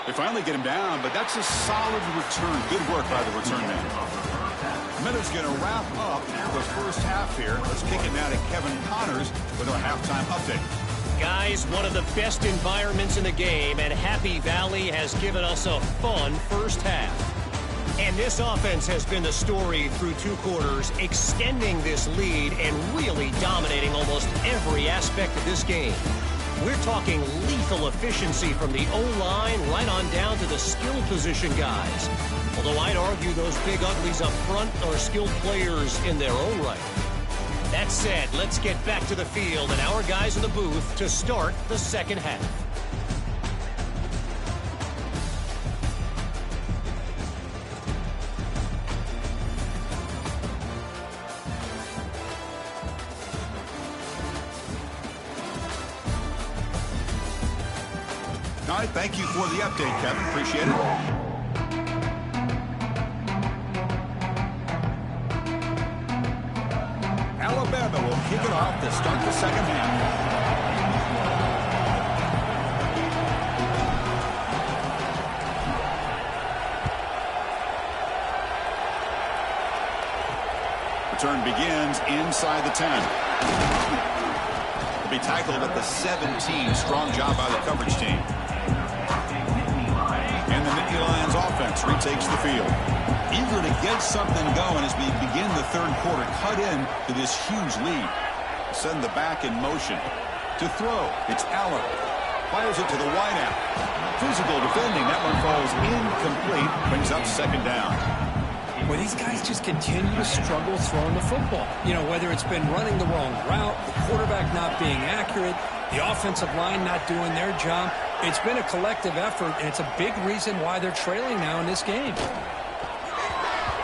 They finally get him down, but that's a solid return. Good work by the return man. Minute's going to wrap up the 1st half here. Let's kick it now to Kevin Connors with our halftime update. Guys, one of the best environments in the game, and Happy Valley has given us a fun 1st half. And this offense has been the story through 2 quarters, extending this lead and really dominating almost every aspect of this game. We're talking lethal efficiency from the O-line right on down to the skill position guys. Although I'd argue those big uglies up front are skilled players in their own right. That said, let's get back to the field and our guys in the booth to start the 2nd half. All right, thank you for the update, Kevin. Appreciate it. Alabama will kick it off to start the 2nd half. Return begins inside the 10. Will be tackled at the 17. Strong job by the coverage team. And the Nittany Lions offense retakes the field. Eager to get something going as we begin the 3rd quarter. Cut in to this huge lead. Send the back in motion. To throw, it's Aller. Fires it to the wideout. Physical defending. That one falls incomplete. Brings up 2nd down. Well, these guys just continue to struggle throwing the football. You know, whether it's been running the wrong route, the quarterback not being accurate, the offensive line not doing their job. It's been a collective effort, and it's a big reason why they're trailing now in this game.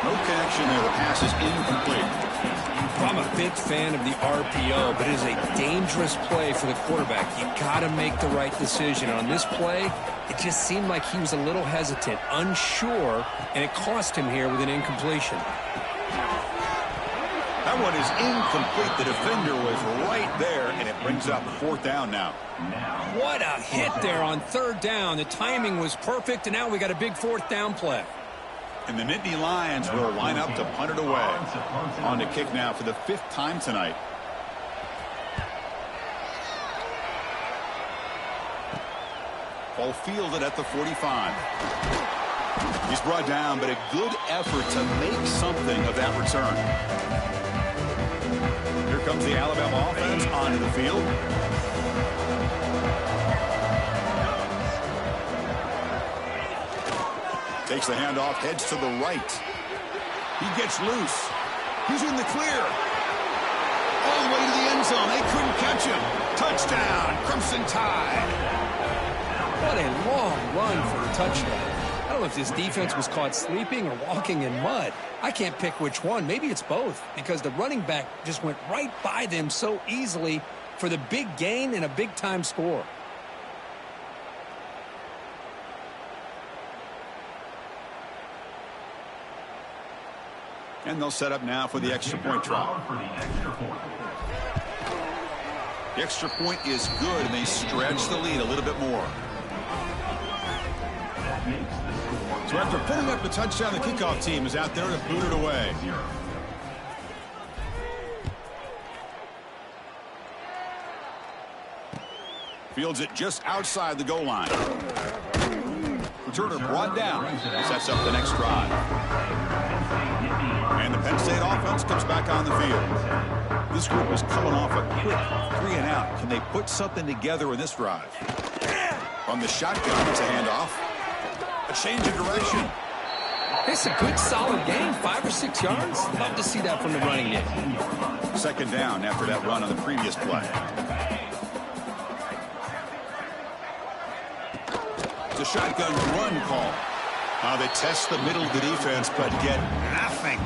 No connection there. The pass is incomplete. I'm a big fan of the RPO, but it is a dangerous play for the quarterback. You got to make the right decision. On this play, it just seemed like he was a little hesitant, unsure, and it cost him here with an incompletion. That one is incomplete. The defender was right there, and it brings up 4th down now. What a hit there on 3rd down. The timing was perfect, and now we got a big 4th down play. And the Nittany Lions will line up to punt it away. On to kick now for the 5th time tonight. Ball fielded at the 45. He's brought down, but a good effort to make something of that return. Here comes the Alabama offense onto the field. Takes the handoff, heads to the right. He gets loose. He's in the clear. All the way to the end zone. They couldn't catch him. Touchdown, Crimson Tide. What a long run for a touchdown. I don't know if this defense was caught sleeping or walking in mud. I can't pick which one. Maybe it's both, because the running back just went right by them so easily for the big gain and a big-time score. And they'll set up now for the extra point try. The extra point is good, and they stretch the lead a little bit more. So after putting up the touchdown, the kickoff team is out there to boot it away. Fields it just outside the goal line. Returner brought down. Sets up the next drive. And the Penn State offense comes back on the field. This group is coming off a quick 3-and-out. Can they put something together in this drive? From the shotgun, it's a handoff. A change of direction. It's a good, solid game. 5 or 6 yards. Love to see that from the running game. Second down after that run on the previous play. It's a shotgun run call. They test the middle of the defense, but get nothing.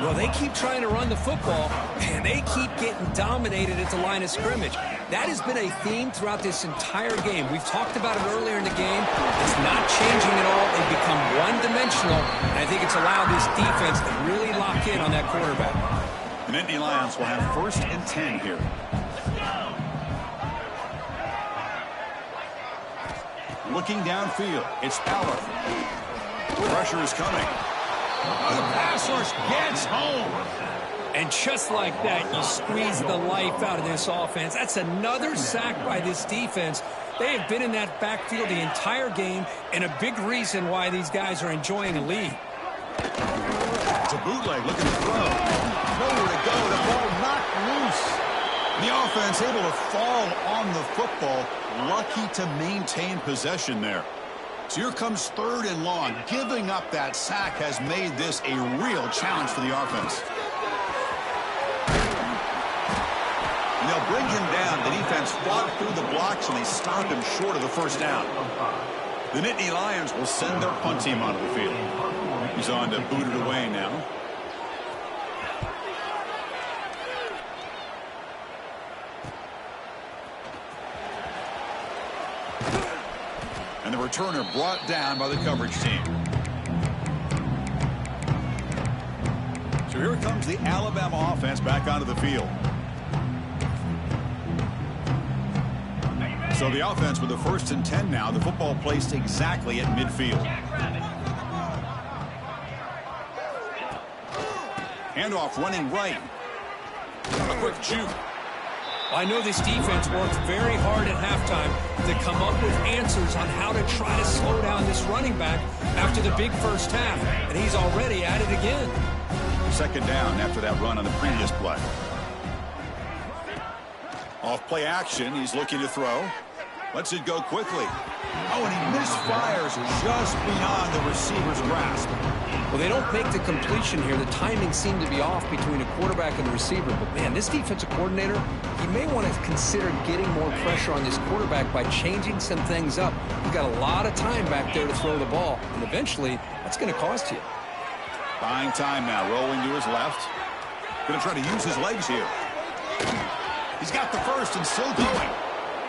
Well, they keep trying to run the football, and they keep getting dominated at the line of scrimmage. That has been a theme throughout this entire game. We've talked about it earlier in the game. It's not changing at all. They've become one-dimensional, and I think it's allowed this defense to really lock in on that quarterback. The Nittany Lions will have 1st and 10 here. Looking downfield, it's Aller. Pressure is coming. The pass rush gets home. And just like that, you squeeze the life out of this offense. That's another sack by this defense. They have been in that backfield the entire game, and a big reason why these guys are enjoying a lead. It's a bootleg looking to throw. Nowhere to go. The ball knocked loose. The offense able to fall on the football. Lucky to maintain possession there. So here comes 3rd and long. Giving up that sack has made this a real challenge for the offense. And they'll bring him down. The defense fought through the blocks, and they stop him short of the 1st down. The Nittany Lions will send their punt team onto the field. He's on to boot it away now. And the returner brought down by the coverage team. So here comes the Alabama offense back onto the field. So the offense with the 1st and 10 now. The football placed exactly at midfield. Handoff running right. A quick juke. I know this defense worked very hard at halftime to come up with answers on how to try to slow down this running back after the big 1st half, and he's already at it again. 2nd down after that run on the previous play. Off play action, he's looking to throw. Lets it go quickly. Oh, and he misfires just beyond the receiver's grasp. Well, they don't make the completion here. The timing seemed to be off between a quarterback and the receiver. But, man, this defensive coordinator, he may want to consider getting more pressure on this quarterback by changing some things up. He's got a lot of time back there to throw the ball. And eventually, that's going to cost you. Buying time now, rolling to his left. Going to try to use his legs here. He's got the 1st and still going.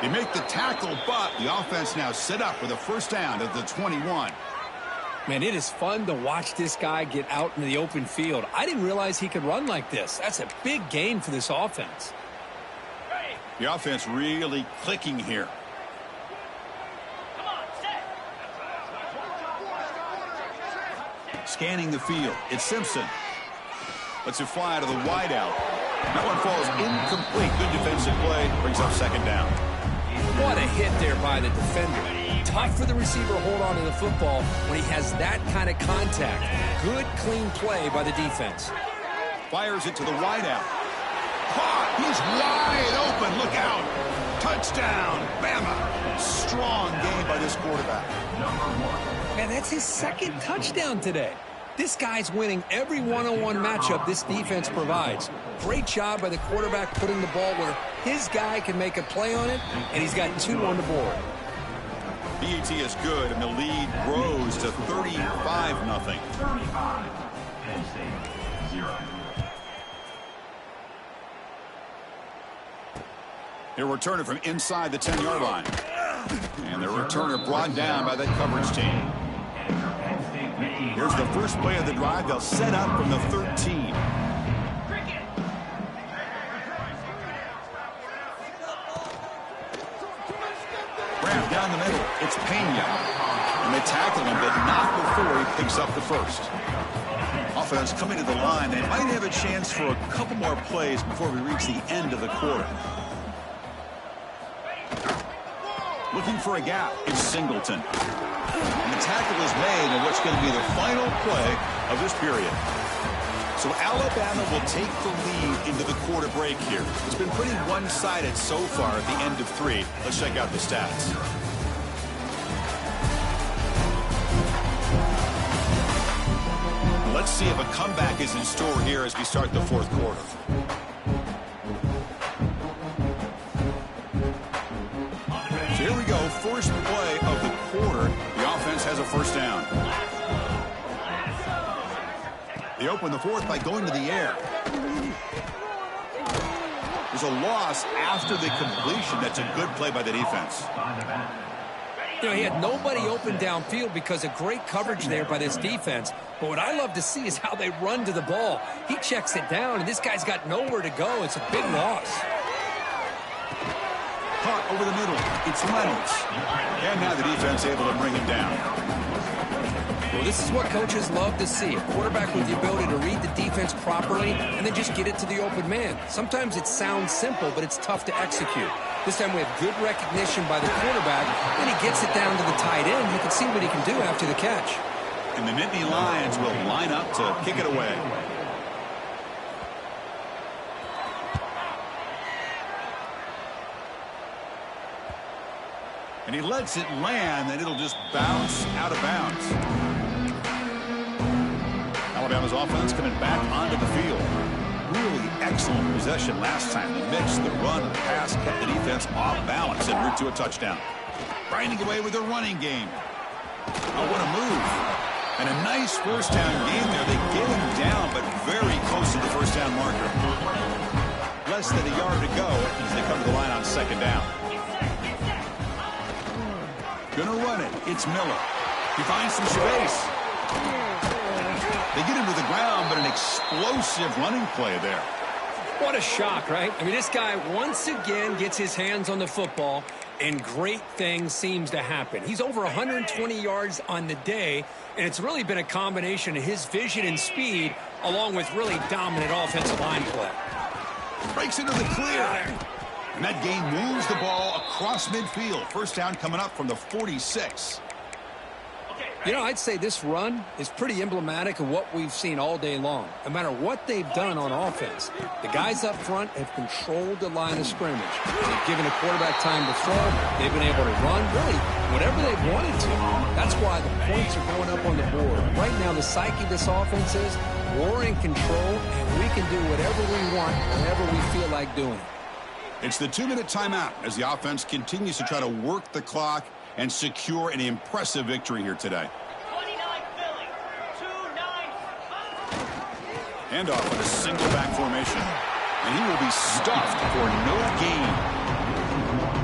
They make the tackle, but the offense now set up with a 1st down at the 21. Man, it is fun to watch this guy get out in the open field. I didn't realize he could run like this. That's a big gain for this offense. The offense really clicking here. Scanning the field. It's Simpson. Lets it fly out of the wideout. That one falls incomplete. Good defensive play. Brings up 2nd down. What a hit there by the defender. Tough for the receiver to hold on to the football when he has that kind of contact. Good, clean play by the defense. Fires it to the wideout. Caught. He's wide open. Look out. Touchdown. Bama. Strong game by this quarterback. Man, that's his 2nd touchdown today. This guy's winning every one-on-one matchup this defense provides. Great job by the quarterback putting the ball where his guy can make a play on it, and he's got 2 on the board. BAT is good, and the lead grows to 35-0. 35. Penn State, 0. They're returning from inside the 10-yard line. And the returner brought down by that coverage team. Here's the first play of the drive. They'll set up from the 13. Grab down the middle. It's Pena. And they tackle him, but not before he picks up the 1st. Offense coming to the line. They might have a chance for a couple more plays before we reach the end of the quarter. Looking for a gap. It's Singleton. And the tackle is made in what's going to be the final play of this period. So Alabama will take the lead into the quarter break here. It's been pretty one-sided so far at the end of 3. Let's check out the stats. Let's see if a comeback is in store here as we start the fourth quarter. So here we go, first play of the quarter. The offense has a first down. They open the fourth by going to the air. There's a loss after the completion. That's a good play by the defense. You know, he had nobody open downfield because of great coverage there by this defense. But what I love to see is how they run to the ball. He checks it down, and this guy's got nowhere to go. It's a big loss. Caught over the middle. It's Reynolds. And now the defense able to bring him down. Well, this is what coaches love to see. A quarterback with the ability to read the defense properly and then just get it to the open man. Sometimes it sounds simple, but it's tough to execute. This time we have good recognition by the quarterback. Then he gets it down to the tight end. He can see what he can do after the catch. And the Nittany Lions will line up to kick it away. And he lets it land, and it'll just bounce out of bounds. Alabama's offense coming back onto the field. Really excellent possession last time. The mix, the run, the pass kept the defense off balance en route to a touchdown. Grinding away with a running game. Oh, what a move. And a nice first down game there. They get him down, but very close to the first down marker. Less than a yard to go as they come to the line on second down. Gonna run it. It's Miller. He finds some space. They get him to the ground, but an explosive running play there. What a shock, right? I mean, this guy once again gets his hands on the football, and great things seems to happen. He's over 120 yards on the day, and it's really been a combination of his vision and speed, along with really dominant offensive line play. Breaks into the clear. And that game moves the ball across midfield. First down coming up from the 46. You know, I'd say this run is pretty emblematic of what we've seen all day long. No matter what they've done on offense, the guys up front have controlled the line of scrimmage. They've given the quarterback time to throw. They've been able to run, really, whatever they've wanted to. That's why the points are going up on the board. Right now, the psyche of this offense is we're in control, and we can do whatever we want, whenever we feel like doing it. It's the 2-minute timeout as the offense continues to try to work the clock and secure an impressive victory here today. 29 Philly, 2-9. Handoff with a single back formation. And he will be stuffed for no gain.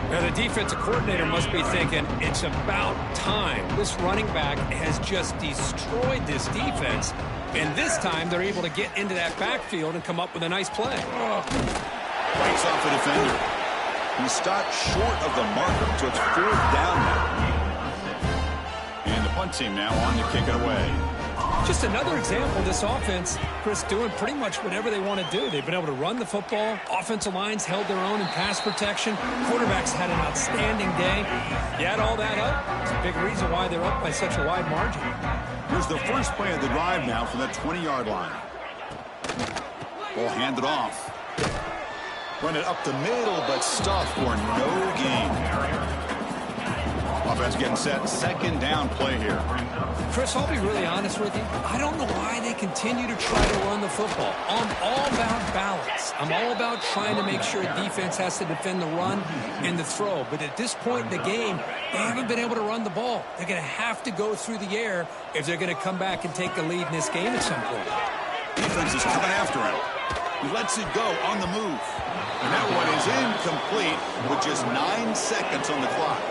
Now, the defensive coordinator must be thinking, it's about time. This running back has just destroyed this defense. And this time, they're able to get into that backfield and come up with a nice play. Breaks off the defender. He stopped short of the marker, so it's fourth down now. And the punt team now on to kick it away. Just another example of this offense, Chris, doing pretty much whatever they want to do. They've been able to run the football. Offensive lines held their own in pass protection. Quarterbacks had an outstanding day. You add all that up, it's a big reason why they're up by such a wide margin. Here's the first play of the drive now from the 20-yard line. Ball handed off. Run it up the middle, but stuffed for no gain. Offense getting set. Second down play here. Chris, I'll be really honest with you. I don't know why they continue to try to run the football. I'm all about balance. I'm all about trying to make sure defense has to defend the run and the throw. But at this point in the game, they haven't been able to run the ball. They're going to have to go through the air if they're going to come back and take the lead in this game at some point. Defense is coming after him. He lets it go on the move. And that one is incomplete with just 9 seconds on the clock.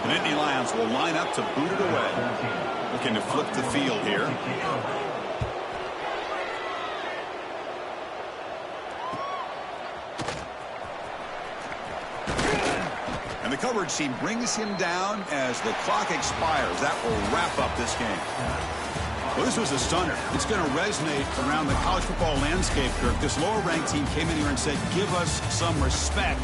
The Nittany Lions will line up to boot it away. Looking to flip the field here. And the coverage team brings him down as the clock expires. That will wrap up this game. Well, this was a stunner. It's going to resonate around the college football landscape, Kirk. This lower-ranked team came in here and said, give us some respect.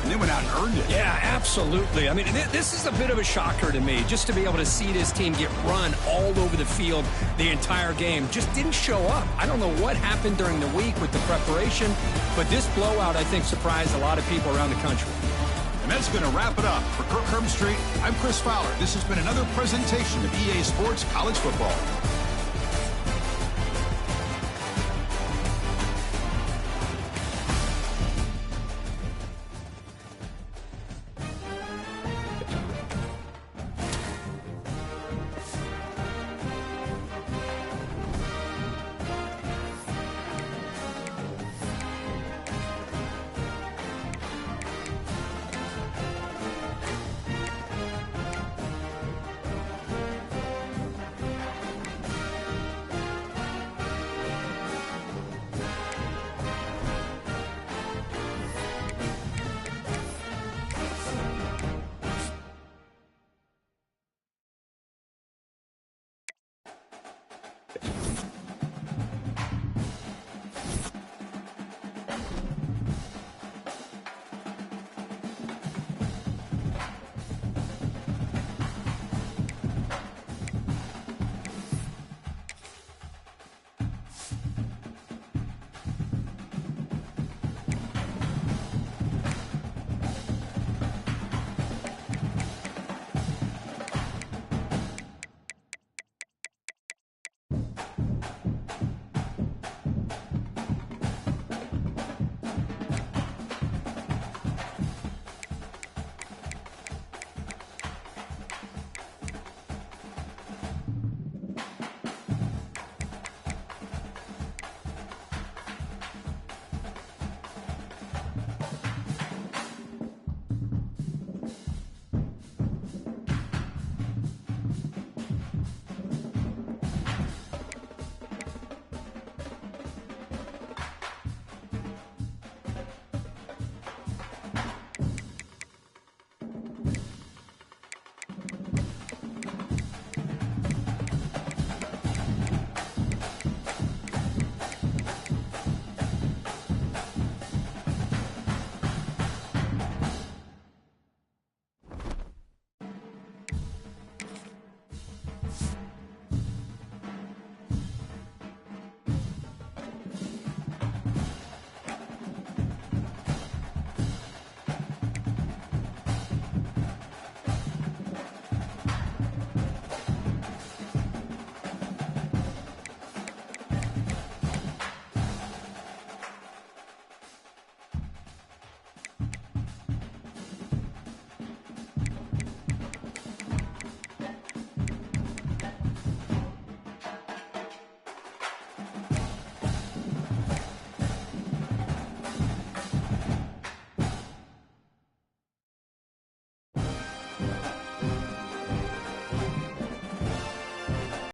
and they went out and earned it. Yeah, absolutely. I mean, this is a bit of a shocker to me, just to be able to see this team get run all over the field the entire game. Just didn't show up. I don't know what happened during the week with the preparation, but this blowout, I think, surprised a lot of people around the country. And that's going to wrap it up. For Kirk Herbstreit, I'm Chris Fowler. This has been another presentation of EA Sports College Football.